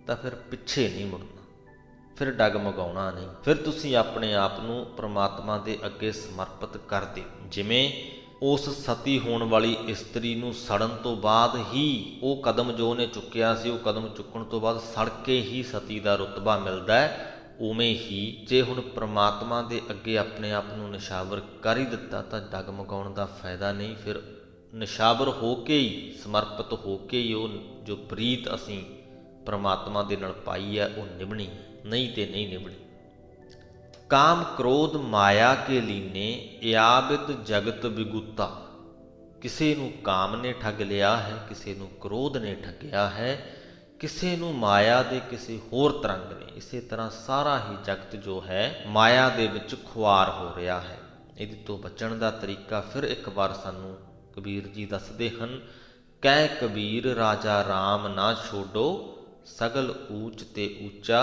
ਤਾਂ ਫਿਰ ਪਿੱਛੇ ਨਹੀਂ ਮੁੜਨਾ, ਫਿਰ ਡਗਮਗਾਉਣਾ ਨਹੀਂ, ਫਿਰ ਤੁਸੀਂ ਆਪਣੇ ਆਪ ਨੂੰ ਪ੍ਰਮਾਤਮਾ ਦੇ ਅੱਗੇ ਸਮਰਪਿਤ ਕਰ ਦਿਓ। ਜਿਵੇਂ ਉਸ ਸਤੀ ਹੋਣ ਵਾਲੀ ਇਸਤਰੀ ਨੂੰ ਸੜਨ ਤੋਂ ਬਾਅਦ ਹੀ ਉਹ ਕਦਮ ਜੋ ਉਹਨੇ ਚੁੱਕਿਆ ਸੀ, ਉਹ ਕਦਮ ਚੁੱਕਣ ਤੋਂ ਬਾਅਦ ਸੜ ਕੇ ਹੀ ਸਤੀ ਦਾ ਰੁਤਬਾ ਮਿਲਦਾ ਹੈ, ਉਵੇਂ ਹੀ ਜੇ ਹੁਣ ਪ੍ਰਮਾਤਮਾ ਦੇ ਅੱਗੇ ਆਪਣੇ ਆਪ ਨੂੰ ਨਿਸ਼ਾਵਰ ਕਰ ਹੀ ਦਿੱਤਾ ਤਾਂ ਡਗਮਗਾਉਣ ਦਾ ਫਾਇਦਾ ਨਹੀਂ। ਫਿਰ ਨਿਸ਼ਾਵਰ ਹੋ ਕੇ ਹੀ, ਸਮਰਪਿਤ ਹੋ ਕੇ ਹੀ ਉਹ ਜੋ ਪ੍ਰੀਤ ਅਸੀਂ ਪ੍ਰਮਾਤਮਾ ਦੇ ਨਾਲ ਪਾਈ ਹੈ ਉਹ ਨਿਭਣੀ, ਨਹੀਂ ਤੇ ਨਹੀਂ ਨਿਭਣੀ। ਕਾਮ ਕ੍ਰੋਧ ਮਾਇਆ ਕੇ ਲੀਨੇ ਇਆਬਿਤ ਜਗਤ ਵਿਗੂਤਾ। ਕਿਸੇ ਨੂੰ ਕਾਮ ਨੇ ਠੱਗ ਲਿਆ ਹੈ, ਕਿਸੇ ਨੂੰ ਕ੍ਰੋਧ ਨੇ ਠੱਗਿਆ ਹੈ, ਕਿਸੇ ਨੂੰ ਮਾਇਆ ਦੇ ਕਿਸੇ ਹੋਰ ਤਰੰਗ ਨੇ। ਇਸੇ ਤਰ੍ਹਾਂ ਸਾਰਾ ਹੀ ਜਗਤ ਜੋ ਹੈ ਮਾਇਆ ਦੇ ਵਿੱਚ ਖੁਆਰ ਹੋ ਰਿਹਾ ਹੈ। ਇਹਦੇ ਤੋਂ ਬਚਣ ਦਾ ਤਰੀਕਾ ਫਿਰ ਇੱਕ ਵਾਰ ਸਾਨੂੰ ਕਬੀਰ ਜੀ ਦੱਸਦੇ ਹਨ। ਕਹਿ ਕਬੀਰ ਰਾਜਾ ਰਾਮ ਨਾ ਛੋਡੋ, ਸਗਲ ਊਚ ਤੇ ਉੱਚਾ।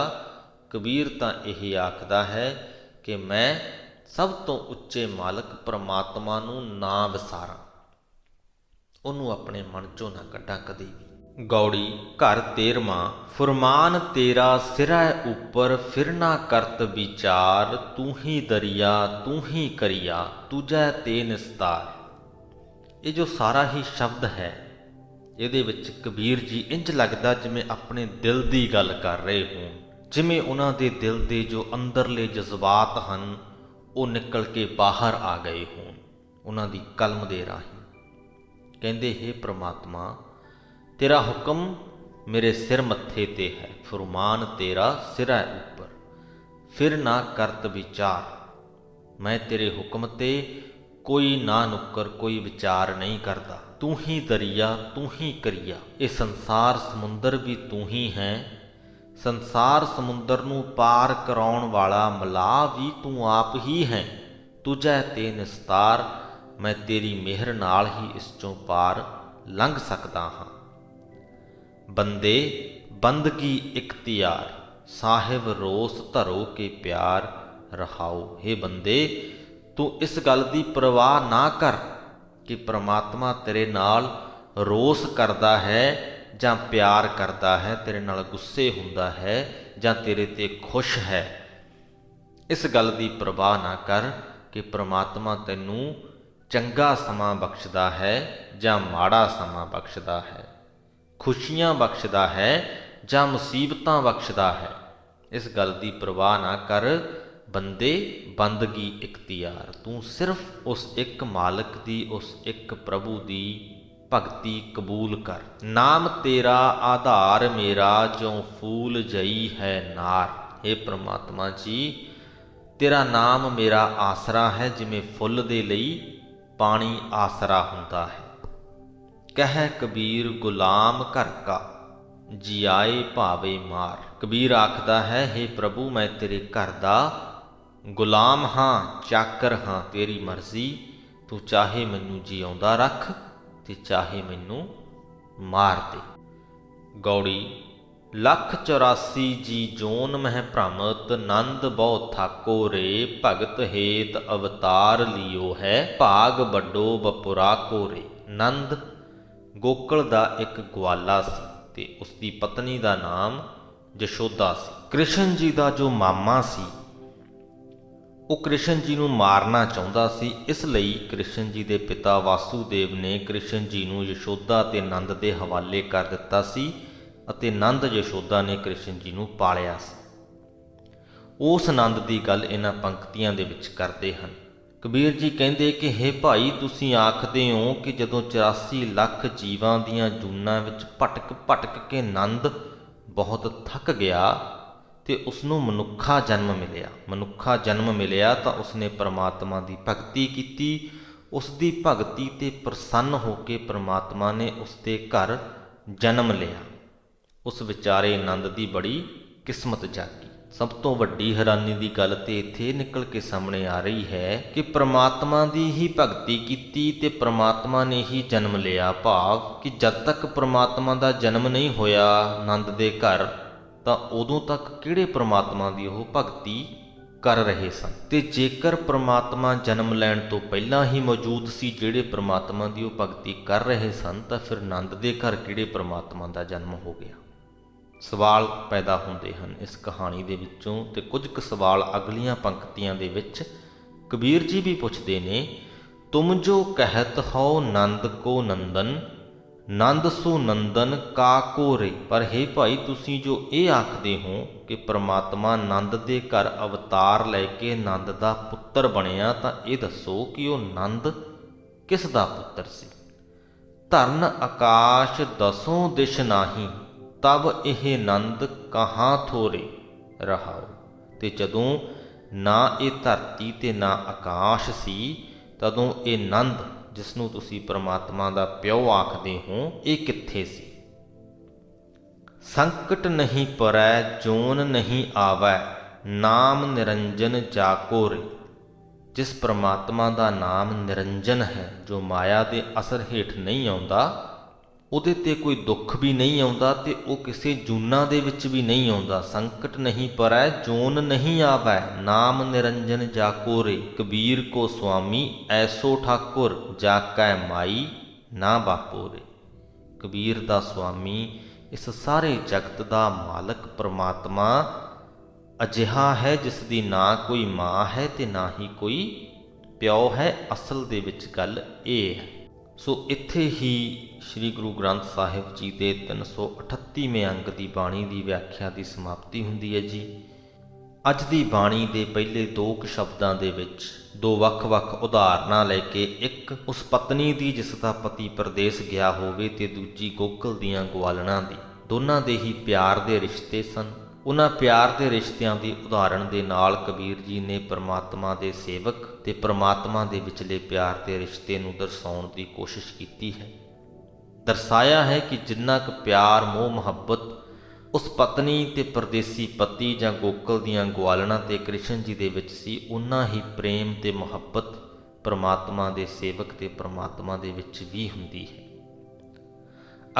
ਕਬੀਰ ਤਾਂ ਇਹ ਆਖਦਾ ਹੈ ਕਿ ਮੈਂ ਸਭ ਤੋਂ ਉੱਚੇ ਮਾਲਕ ਪ੍ਰਮਾਤਮਾ ਨੂੰ ਨਾ ਵਿਸਾਰਾਂ, ਉਹਨੂੰ ਆਪਣੇ ਮਨ ਚੋਂ ਨਾ ਕੱਢਾਂ ਕਦੇ ਵੀ। ਗੌੜੀ ਘਰ 13ਵਾਂ। ਫੁਰਮਾਨ ਤੇਰਾ ਸਿਰੈ ਉੱਪਰ, ਫਿਰ ਨਾ ਕਰਤ ਵਿਚਾਰ। ਤੂੰ ਹੀ ਦਰਿਆ ਤੂੰ ਹੀ ਕਰਿਆ, ਤੁਝੈ ਤੇ ਨਿਸਤਾਰ। ਇਹ ਜੋ ਸਾਰਾ ਹੀ ਸ਼ਬਦ ਹੈ ਇਹਦੇ ਵਿੱਚ ਕਬੀਰ ਜੀ ਇੰਜ ਲੱਗਦਾ ਜਿਵੇਂ ਆਪਣੇ ਦਿਲ ਦੀ ਗੱਲ ਕਰ ਰਹੇ ਹੋਣ, ਜਿਵੇਂ ਉਹਨਾਂ ਦੇ ਦਿਲ ਦੇ ਜੋ ਅੰਦਰਲੇ ਜਜ਼ਬਾਤ ਹਨ ਉਹ ਨਿਕਲ ਕੇ ਬਾਹਰ ਆ ਗਏ ਹੋਣ ਉਹਨਾਂ ਦੀ ਕਲਮ ਦੇ ਰਾਹੀਂ। ਕਹਿੰਦੇ ਹੇ ਪ੍ਰਮਾਤਮਾ, ਤੇਰਾ ਹੁਕਮ ਮੇਰੇ ਸਿਰ ਮੱਥੇ ਤੇ ਹੈ। ਫੁਰਮਾਨ ਤੇਰਾ ਸਿਰੈ ਉੱਪਰ, ਫਿਰ ਨਾ ਕਰਤ ਵਿਚਾਰ। ਮੈਂ ਤੇਰੇ ਹੁਕਮ ਤੇ ਕੋਈ ਨਾ ਨੁੱਕਰ, ਕੋਈ ਵਿਚਾਰ ਨਹੀਂ ਕਰਦਾ। ਤੂੰ ਹੀ ਦਰਿਆ ਤੂੰ ਹੀ ਕਰਿਆ। ਇਹ ਸੰਸਾਰ ਸਮੁੰਦਰ ਵੀ ਤੂੰ ਹੀ ਹੈ। ਸੰਸਾਰ ਸਮੁੰਦਰ ਨੂੰ ਪਾਰ ਕਰਾਉਣ ਵਾਲਾ ਮਲਾਹ ਵੀ ਤੂੰ ਆਪ ਹੀ ਹੈ। ਤੁਝੈ ਤੇ ਨਿਸਤਾਰ। ਮੈਂ ਤੇਰੀ ਮਿਹਰ ਨਾਲ ਹੀ ਇਸ ਚੋਂ ਪਾਰ ਲੰਘ ਸਕਦਾ ਹਾਂ। ਬੰਦੇ ਬੰਦਗੀ ਇਖਤਿਆਰ, ਸਾਹਿਬ ਰੋਸ ਧਰੋ ਕੇ ਪਿਆਰ। ਰਹਾਓ। ਹੇ ਬੰਦੇ, ਤੂੰ ਇਸ ਗੱਲ ਦੀ ਪਰਵਾਹ ਨਾ ਕਰ ਕਿ ਪ੍ਰਮਾਤਮਾ ਤੇਰੇ ਨਾਲ ਰੋਸ ਕਰਦਾ ਹੈ ਜਾਂ ਪਿਆਰ ਕਰਦਾ ਹੈ, ਤੇਰੇ ਨਾਲ ਗੁੱਸੇ ਹੁੰਦਾ ਹੈ ਜਾਂ ਤੇਰੇ ਤੇ ਖੁਸ਼ ਹੈ। ਇਸ ਗੱਲ ਦੀ ਪਰਵਾਹ ਨਾ ਕਰ ਕਿ ਪ੍ਰਮਾਤਮਾ ਤੈਨੂੰ ਚੰਗਾ ਸਮਾਂ ਬਖਸ਼ਦਾ ਹੈ ਜਾਂ ਮਾੜਾ ਸਮਾਂ ਬਖਸ਼ਦਾ ਹੈ, ਖੁਸ਼ੀਆਂ ਬਖਸ਼ਦਾ ਹੈ ਜਾਂ ਮੁਸੀਬਤਾਂ ਬਖਸ਼ਦਾ ਹੈ। ਇਸ ਗੱਲ ਦੀ ਪਰਵਾਹ ਨਾ ਕਰ ਬੰਦੇ, ਬੰਦਗੀ ਇਖਤਿਆਰ। ਤੂੰ ਸਿਰਫ ਉਸ ਇੱਕ ਮਾਲਕ ਦੀ, ਉਸ ਇੱਕ ਪ੍ਰਭੂ ਦੀ ਭਗਤੀ ਕਬੂਲ ਕਰ। ਨਾਮ ਤੇਰਾ ਆਧਾਰ ਮੇਰਾ, ਜਿਉ ਫੂਲ ਜਈ ਹੈ ਨਾਰ। हे ਪ੍ਰਮਾਤਮਾ ਜੀ, ਤੇਰਾ ਨਾਮ ਮੇਰਾ ਆਸਰਾ ਹੈ, ਜਿਵੇਂ ਫੁੱਲ ਦੇ ਲਈ ਪਾਣੀ ਆਸਰਾ ਹੁੰਦਾ ਹੈ। ਕਹਿ ਕਬੀਰ ਗੁਲਾਮ ਘਰ ਕਾ, ਜਿਆਏ ਭਾਵੇ ਮਾਰ। ਕਬੀਰ ਆਖਦਾ ਹੈ, हे ਪ੍ਰਭੂ, ਮੈਂ ਤੇਰੇ ਘਰ ਦਾ ਗੁਲਾਮ ਹਾਂ, ਚਾਕਰ ਹਾਂ, ਤੇਰੀ ਮਰਜ਼ੀ। ਤੂੰ ਚਾਹੇ ਮੈਨੂੰ ਜਿਉਂਦਾ ਰੱਖ ਤੇ ਚਾਹੇ ਮੈਨੂੰ ਮਾਰ ਦੇ। ਗੌੜੀ 184 ਜੀ ਜੋਨ ਮਹਿ ਭ੍ਰਮਤ, ਨੰਦ ਬਹੁ ਥਾਕੋ ਰੇ। ਭਗਤ ਹੇਤ ਅਵਤਾਰ ਲਿਓ ਹੈ, ਭਾਗ ਵੱਡੋ ਬਪੁਰਾ ਕੋ ਰੇ। ਨੰਦ ਗੋਕਲ ਦਾ ਇੱਕ ਗਵਾਲਾ ਸੀ ਤੇ ਉਸ ਦੀ ਪਤਨੀ ਦਾ ਨਾਮ ਯਸ਼ੋਦਾ ਸੀ। ਕ੍ਰਿਸ਼ਨ ਜੀ ਦਾ ਜੋ ਮਾਮਾ ਸੀ ਉਹ ਕ੍ਰਿਸ਼ਨ ਜੀ ਨੂੰ ਮਾਰਨਾ ਚਾਹੁੰਦਾ ਸੀ। ਇਸ ਲਈ ਕ੍ਰਿਸ਼ਨ ਜੀ ਦੇ ਪਿਤਾ ਵਾਸੂਦੇਵ ਨੇ ਕ੍ਰਿਸ਼ਨ ਜੀ ਨੂੰ ਯਸ਼ੋਦਾ ਤੇ ਨੰਦ ਦੇ ਹਵਾਲੇ ਕਰ ਦਿੱਤਾ ਸੀ ਅਤੇ ਨੰਦ ਯਸ਼ੋਦਾ ਨੇ ਕ੍ਰਿਸ਼ਨ ਜੀ ਨੂੰ ਪਾਲਿਆ ਸੀ। ਉਸ ਨੰਦ ਦੀ ਗੱਲ ਇਹਨਾਂ ਪੰਕਤੀਆਂ ਦੇ ਵਿੱਚ ਕਰਦੇ ਹਨ। ਕਬੀਰ ਜੀ ਕਹਿੰਦੇ ਕਿ ਹੇ ਭਾਈ, ਤੁਸੀਂ ਆਖਦੇ ਹੋ ਕਿ ਜਦੋਂ 84 ਲੱਖ ਜੀਵਾਂ ਦੀਆਂ ਜੂਨਾਂ ਵਿੱਚ ਭਟਕ ਭਟਕ ਕੇ ਨੰਦ ਬਹੁਤ ਥੱਕ ਗਿਆ ਤੇ ਉਸਨੂੰ ਮਨੁੱਖਾ ਜਨਮ ਮਿਲਿਆ ਤਾਂ ਉਸਨੇ ਪ੍ਰਮਾਤਮਾ ਦੀ ਭਗਤੀ ਕੀਤੀ। ਉਸ ਦੀ ਭਗਤੀ ਤੇ ਪ੍ਰਸੰਨ ਹੋ ਕੇ ਪ੍ਰਮਾਤਮਾ ਨੇ ਉਸ ਦੇ ਘਰ ਜਨਮ ਲਿਆ। ਉਸ ਵਿਚਾਰੇ ਆਨੰਦ ਦੀ ਬੜੀ ਕਿਸਮਤ ਜਾਗੀ। ਸਭ ਤੋਂ ਵੱਡੀ ਹੈਰਾਨੀ ਦੀ ਗੱਲ ਤੇ ਇੱਥੇ ਨਿਕਲ ਕੇ ਸਾਹਮਣੇ ਆ ਰਹੀ ਹੈ ਕਿ ਪ੍ਰਮਾਤਮਾ ਦੀ ਹੀ ਭਗਤੀ ਕੀਤੀ ਤੇ ਪ੍ਰਮਾਤਮਾ ਨੇ ਹੀ ਜਨਮ ਲਿਆ। ਭਾਵ ਕਿ ਜਦ ਤੱਕ ਪ੍ਰਮਾਤਮਾ ਦਾ ਜਨਮ ਨਹੀਂ ਹੋਇਆ ਆਨੰਦ ਦੇ ਘਰ, ਤਾਂ ਉਦੋਂ ਤੱਕ ਕਿਹੜੇ ਪ੍ਰਮਾਤਮਾ ਦੀ ਉਹ ਭਗਤੀ ਕਰ ਰਹੇ ਸਨ। ਤੇ ਜੇਕਰ ਪ੍ਰਮਾਤਮਾ ਜਨਮ ਲੈਣ ਤੋਂ ਪਹਿਲਾਂ ਹੀ ਮੌਜੂਦ ਸੀ, ਜਿਹੜੇ ਪ੍ਰਮਾਤਮਾ ਦੀ ਉਹ ਭਗਤੀ ਕਰ ਰਹੇ ਸਨ, ਤਾਂ ਫਿਰ ਆਨੰਦ ਦੇ ਘਰ ਕਿਹੜੇ ਪ੍ਰਮਾਤਮਾ ਦਾ ਜਨਮ ਹੋ ਗਿਆ? ਸਵਾਲ ਪੈਦਾ ਹੁੰਦੇ ਹਨ ਇਸ ਕਹਾਣੀ ਦੇ ਵਿੱਚੋਂ। ਤੇ ਕੁਝ ਕੁ ਸਵਾਲ ਅਗਲੀਆਂ ਪੰਕਤੀਆਂ ਦੇ ਵਿੱਚ ਕਬੀਰ ਜੀ ਵੀ ਪੁੱਛਦੇ ਨੇ। ਤੁਮ ਜੋ ਕਹਿਤ ਹੋ ਨੰਦ ਕੋ ਨੰਦਨ, ਨੰਦ ਸੋ ਨੰਦਨ ਕਾ ਕੋ ਰੇ। ਪਰ ਹੇ ਭਾਈ, ਤੁਸੀਂ ਜੋ ਇਹ ਆਖਦੇ ਹੋ ਕਿ ਪ੍ਰਮਾਤਮਾ ਨੰਦ ਦੇ ਘਰ ਅਵਤਾਰ ਲੈ ਕੇ ਨੰਦ ਦਾ ਪੁੱਤਰ ਬਣਿਆ, ਤਾਂ ਇਹ ਦੱਸੋ ਕਿ ਉਹ ਨੰਦ ਕਿਸ ਦਾ ਪੁੱਤਰ ਸੀ? ਧਰਨ ਆਕਾਸ਼ ਦਸੋਂ ਦਿਸ਼ ਨਾਹੀ, ਤਬ ਇਹ ਨੰਦ ਕਹਾਂ ਥੋਰੇ ਰਹਾਓ। ਤੇ ਜਦੋਂ ਨਾ ਇਹ ਧਰਤੀ ਤੇ ਨਾ ਆਕਾਸ਼ ਸੀ, ਤਦੋਂ ਇਹ ਨੰਦ, ਜਿਸ ਨੂੰ ਤੁਸੀਂ ਪ੍ਰਮਾਤਮਾ ਦਾ ਪਿਓ ਆਖਦੇ ਹੋ, ਇਹ ਕਿੱਥੇ ਸੀ? ਸੰਕਟ ਨਹੀਂ ਪਰੈ ਜੋਨ ਨਹੀਂ ਆਵੈ, ਨਾਮ ਨਿਰੰਜਨ ਜਾਕੋ ਰੇ। ਜਿਸ ਪ੍ਰਮਾਤਮਾ ਦਾ ਨਾਮ ਨਿਰੰਜਨ ਹੈ, ਜੋ ਮਾਇਆ ਦੇ ਅਸਰ ਹੇਠ ਨਹੀਂ ਆਉਂਦਾ, ਉਹਦੇ ਤੇ ਕੋਈ ਦੁੱਖ ਵੀ ਨਹੀਂ ਆਉਂਦਾ ਤੇ ਉਹ ਕਿਸੇ ਜੂਨਾਂ ਦੇ ਵਿੱਚ ਵੀ ਨਹੀਂ ਆਉਂਦਾ। ਸੰਕਟ ਨਹੀਂ ਪਰੈ ਜੋਨ ਨਹੀਂ ਆਵੈ, ਨਾਮ ਨਿਰੰਜਨ ਜਾਕੋ ਰੇ। ਕਬੀਰ ਕੋ ਸੁਆਮੀ ਐਸੋ ਠਾਕੁਰ, ਜਾ ਕੈ ਮਾਈ ਨਾ ਬਾਪੋ ਰੇ। ਕਬੀਰ ਦਾ ਸੁਆਮੀ, ਇਸ ਸਾਰੇ ਜਗਤ ਦਾ ਮਾਲਕ ਪ੍ਰਮਾਤਮਾ ਅਜਿਹਾ ਹੈ ਜਿਸ ਦੀ ਨਾ ਕੋਈ ਮਾਂ ਹੈ ਤੇ ਨਾ ਹੀ ਕੋਈ ਪਿਓ ਹੈ। ਅਸਲ ਦੇ ਵਿੱਚ ਗੱਲ ਇਹ ਹੈ। ਸੋ ਇੱਥੇ ਹੀ ਸ੍ਰੀ ਗੁਰੂ ਗ੍ਰੰਥ ਸਾਹਿਬ ਜੀ ਦੇ 338ਵੇਂ ਅੰਗ ਦੀ ਬਾਣੀ ਦੀ ਵਿਆਖਿਆ ਦੀ ਸਮਾਪਤੀ ਹੁੰਦੀ ਹੈ ਜੀ। ਅੱਜ ਦੀ ਬਾਣੀ ਦੇ ਪਹਿਲੇ 2 ਸ਼ਬਦਾਂ ਦੇ ਵਿੱਚ 2 ਵੱਖ-ਵੱਖ ਉਦਾਹਰਨਾਂ ਲੈ ਕੇ, ਇੱਕ ਉਸ ਪਤਨੀ ਦੀ ਜਿਸ ਦਾ ਪਤੀ ਪਰਦੇਸ ਗਿਆ ਹੋਵੇ ਤੇ ਦੂਜੀ ਗੋਕਲ ਦੀਆਂ ਗਵਾਲਣਾ ਦੀ। ਦੋਨਾਂ ਦੇ ਹੀ ਪਿਆਰ ਦੇ ਰਿਸ਼ਤੇ ਸਨ। ਉਹਨਾਂ ਪਿਆਰ ਦੇ ਰਿਸ਼ਤਿਆਂ ਦੀ ਉਦਾਹਰਣ ਦੇ ਨਾਲ ਕਬੀਰ ਜੀ ਨੇ ਪਰਮਾਤਮਾ ਦੇ ਸੇਵਕ ਤੇ ਪਰਮਾਤਮਾ ਦੇ ਵਿਚਲੇ ਪਿਆਰ ਦੇ ਰਿਸ਼ਤੇ ਨੂੰ ਦਰਸਾਉਣ ਦੀ ਕੋਸ਼ਿਸ਼ ਕੀਤੀ ਹੈ। ਦਰਸਾਇਆ ਹੈ ਕਿ ਜਿੰਨਾ ਕੁ ਪਿਆਰ ਮੋਹ ਮੁਹੱਬਤ ਉਸ ਪਤਨੀ ਤੇ ਪਰਦੇਸੀ ਪਤੀ ਜਾਂ ਗੋਕਲ ਦੀਆਂ ਗਵਾਲਣਾ ਤੇ ਕ੍ਰਿਸ਼ਨ ਜੀ ਦੇ ਵਿੱਚ ਸੀ, ਉਨਾ ਹੀ ਪ੍ਰੇਮ ਤੇ ਮੁਹੱਬਤ ਪਰਮਾਤਮਾ ਦੇ ਸੇਵਕ ਤੇ ਪਰਮਾਤਮਾ ਦੇ ਵਿੱਚ ਵੀ ਹੁੰਦੀ ਹੈ।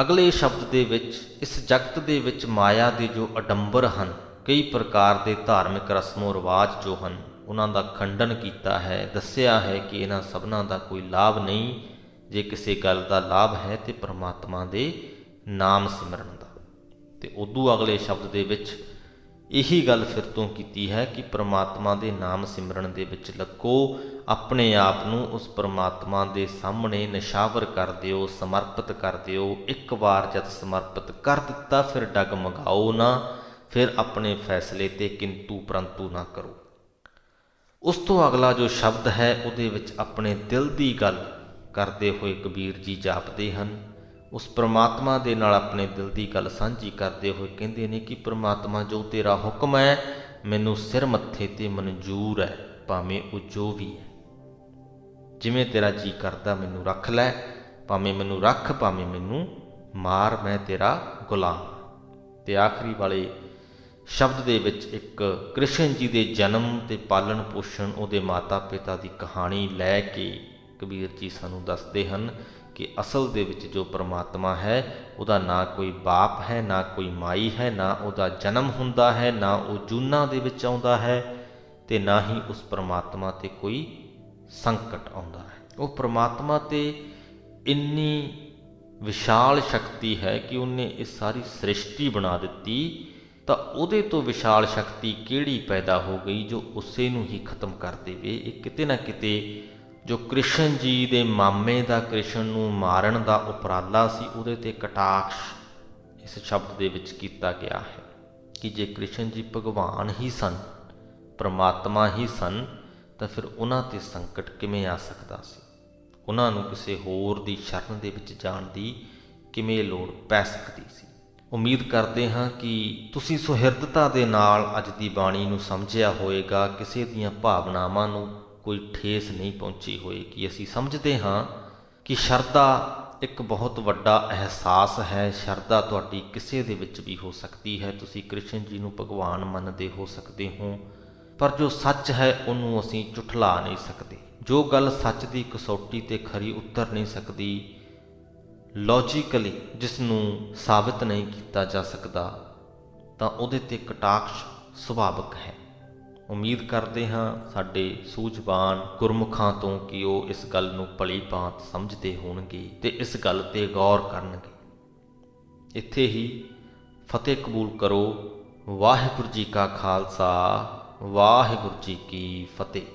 ਅਗਲੇ ਸ਼ਬਦ ਦੇ ਵਿੱਚ ਇਸ ਜਗਤ ਦੇ ਵਿੱਚ ਮਾਇਆ ਦੇ ਜੋ ਅਡੰਬਰ ਹਨ, ਕਈ ਪ੍ਰਕਾਰ ਦੇ ਧਾਰਮਿਕ ਰਸਮੋ ਰਿਵਾਜ ਜੋ ਹਨ, ਉਹਨਾਂ ਦਾ ਖੰਡਨ ਕੀਤਾ ਹੈ। ਦੱਸਿਆ ਹੈ ਕਿ ਇਹਨਾਂ ਸਭਨਾਂ ਦਾ ਕੋਈ ਲਾਭ ਨਹੀਂ। ਜੇ ਕਿਸੇ ਗੱਲ ਦਾ ਲਾਭ ਹੈ ਤੇ ਪਰਮਾਤਮਾ ਦੇ ਨਾਮ ਸਿਮਰਨ ਦਾ। ਤੇ ਉਦੋਂ ਅਗਲੇ ਸ਼ਬਦ ਦੇ ਵਿੱਚ ਇਹੀ ਗੱਲ ਫਿਰ ਤੋਂ ਕੀਤੀ ਹੈ ਕਿ ਪਰਮਾਤਮਾ ਦੇ ਨਾਮ ਸਿਮਰਨ ਦੇ ਵਿੱਚ ਲੱਗੋ, ਆਪਣੇ ਆਪ ਨੂੰ ਉਸ ਪਰਮਾਤਮਾ ਦੇ ਸਾਹਮਣੇ ਨਿਸ਼ਾਵਰ ਕਰ ਦਿਓ, ਸਮਰਪਿਤ ਕਰ ਦਿਓ। ਇੱਕ ਵਾਰ ਜਦ ਸਮਰਪਿਤ ਕਰ ਦਿੱਤਾ, ਫਿਰ ਡਗਮਗਾਓ ਨਾ, ਫਿਰ ਆਪਣੇ ਫੈਸਲੇ ਤੇ ਕਿੰਤੂ ਪਰੰਤੂ ਨਾ ਕਰੋ। ਉਸ ਤੋਂ ਅਗਲਾ ਜੋ ਸ਼ਬਦ ਹੈ, ਉਹਦੇ ਵਿੱਚ ਆਪਣੇ ਦਿਲ ਦੀ ਗੱਲ ਕਰਦੇ ਹੋਏ ਕਬੀਰ ਜੀ ਜਾਪਦੇ ਹਨ। ਉਸ ਪ੍ਰਮਾਤਮਾ ਦੇ ਨਾਲ ਆਪਣੇ ਦਿਲ ਦੀ ਗੱਲ ਸਾਂਝੀ ਕਰਦੇ ਹੋਏ ਕਹਿੰਦੇ ਨੇ ਕਿ ਪ੍ਰਮਾਤਮਾ, ਜੋ ਤੇਰਾ ਹੁਕਮ ਹੈ ਮੈਨੂੰ ਸਿਰ ਮੱਥੇ ਤੇ ਮਨਜ਼ੂਰ ਹੈ, ਭਾਵੇਂ ਉਹ ਜੋ ਵੀ ਹੈ। ਜਿਵੇਂ ਤੇਰਾ ਜੀ ਕਰਦਾ ਮੈਨੂੰ ਰੱਖ ਲੈ, ਭਾਵੇਂ ਮੈਨੂੰ ਰੱਖ, ਭਾਵੇਂ ਮੈਨੂੰ ਮਾਰ, ਮੈਂ ਤੇਰਾ ਗੁਲਾਮ। ਤੇ ਆਖਰੀ ਵਾਲੇ ਸ਼ਬਦ ਦੇ ਵਿੱਚ ਇੱਕ ਕ੍ਰਿਸ਼ਨ ਜੀ ਦੇ ਜਨਮ ਤੇ ਪਾਲਣ ਪੋਸ਼ਣ, ਉਹਦੇ ਮਾਤਾ ਪਿਤਾ ਦੀ ਕਹਾਣੀ ਲੈ ਕੇ ਕਬੀਰ ਜੀ ਸਾਨੂੰ ਦੱਸਦੇ ਹਨ ਕਿ ਅਸਲ ਦੇ ਵਿੱਚ ਜੋ ਪਰਮਾਤਮਾ ਹੈ, ਉਹਦਾ ਨਾ ਕੋਈ ਬਾਪ ਹੈ, ਨਾ ਕੋਈ ਮਾਈ ਹੈ, ਨਾ ਉਹਦਾ ਜਨਮ ਹੁੰਦਾ ਹੈ, ਨਾ ਉਹ ਜੂਨਾਂ ਦੇ ਵਿੱਚ ਆਉਂਦਾ ਹੈ, ਤੇ ਨਾ ਹੀ ਉਸ ਪਰਮਾਤਮਾ ਤੇ ਕੋਈ ਸੰਕਟ ਆਉਂਦਾ ਹੈ। ਉਹ ਪਰਮਾਤਮਾ ਤੇ ਇੰਨੀ ਵਿਸ਼ਾਲ ਸ਼ਕਤੀ ਹੈ ਕਿ ਉਹਨੇ ਇਹ ਸਾਰੀ ਸ੍ਰਿਸ਼ਟੀ ਬਣਾ ਦਿੱਤੀ, ਤਾਂ ਉਹਦੇ ਤੋਂ ਵਿਸ਼ਾਲ ਸ਼ਕਤੀ ਕਿਹੜੀ ਪੈਦਾ ਹੋ ਗਈ ਜੋ ਉਸੇ ਨੂੰ ਹੀ ਖਤਮ ਕਰ ਦੇਵੇ। ਇਹ ਕਿਤੇ ਨਾ ਕਿਤੇ ਜੋ ਕ੍ਰਿਸ਼ਨ ਜੀ ਦੇ ਮਾਮੇ ਦਾ ਕ੍ਰਿਸ਼ਨ ਨੂੰ ਮਾਰਨ ਦਾ ਉਪਰਾਲਾ ਸੀ, ਉਹਦੇ ਤੇ ਕਟਾਕਸ਼ ਇਸ ਸ਼ਬਦ ਦੇ ਵਿੱਚ ਕੀਤਾ ਗਿਆ ਹੈ ਕਿ ਜੇ ਕ੍ਰਿਸ਼ਨ ਜੀ ਭਗਵਾਨ ਹੀ ਸਨ, ਪਰਮਾਤਮਾ ਹੀ ਸਨ, ਤਾਂ ਫਿਰ ਉਹਨਾਂ ਤੇ ਸੰਕਟ ਕਿਵੇਂ ਆ ਸਕਦਾ ਸੀ? ਉਹਨਾਂ ਨੂੰ ਕਿਸੇ ਹੋਰ ਦੀ ਸ਼ਰਨ ਦੇ ਵਿੱਚ ਜਾਣ ਦੀ ਕਿਵੇਂ ਲੋੜ ਪੈ ਸਕਦੀ ਸੀ? ਉਮੀਦ ਕਰਦੇ ਹਾਂ ਕਿ ਤੁਸੀਂ ਸੁਹਿਰਦਤਾ ਦੇ ਨਾਲ ਅੱਜ ਦੀ ਬਾਣੀ ਨੂੰ ਸਮਝਿਆ ਹੋਵੇਗਾ, ਕਿਸੇ ਦੀਆਂ ਭਾਵਨਾਵਾਂ ਨੂੰ ਕੋਈ ਠੇਸ ਨਹੀਂ ਪਹੁੰਚੀ ਹੋਏਗੀ। ਅਸੀਂ ਸਮਝਦੇ ਹਾਂ ਕਿ ਸ਼ਰਧਾ ਇੱਕ ਬਹੁਤ ਵੱਡਾ ਅਹਿਸਾਸ ਹੈ। ਸ਼ਰਧਾ ਤੁਹਾਡੀ ਕਿਸੇ ਦੇ ਵਿੱਚ ਵੀ ਹੋ ਸਕਦੀ ਹੈ। ਤੁਸੀਂ ਕ੍ਰਿਸ਼ਨ ਜੀ ਨੂੰ ਭਗਵਾਨ ਮੰਨਦੇ ਹੋ ਸਕਦੇ ਹੋ, ਪਰ ਜੋ ਸੱਚ ਹੈ ਉਹਨੂੰ ਅਸੀਂ ਝੁਠਲਾ ਨਹੀਂ ਸਕਦੇ। ਜੋ ਗੱਲ ਸੱਚ ਦੀ ਕਸੌਟੀ ਤੇ ਖਰੀ ਉਤਰ ਨਹੀਂ ਸਕਦੀ, ਲੌਜੀਕਲੀ ਜਿਸ ਨੂੰ ਸਾਬਿਤ ਨਹੀਂ ਕੀਤਾ ਜਾ ਸਕਦਾ, ਤਾਂ ਉਹਦੇ ਤੇ ਕਟਾਕਸ਼ ਸੁਭਾਵਿਕ ਹੈ। ਉਮੀਦ ਕਰਦੇ ਹਾਂ ਸਾਡੇ ਸੂਝਵਾਨ ਗੁਰਮੁਖਾਂ ਤੋਂ ਕਿ ਉਹ ਇਸ ਗੱਲ ਨੂੰ ਭਲੀ ਭਾਂਤ ਸਮਝਦੇ ਹੋਣਗੇ ਤੇ ਇਸ ਗੱਲ ਤੇ ਗੌਰ ਕਰਨਗੇ। ਇੱਥੇ ਹੀ ਫਤਿਹ ਕਬੂਲ ਕਰੋ। ਵਾਹਿਗੁਰੂ ਜੀ ਕਾ ਖਾਲਸਾ, ਵਾਹਿਗੁਰੂ ਜੀ ਕੀ ਫਤਿਹ।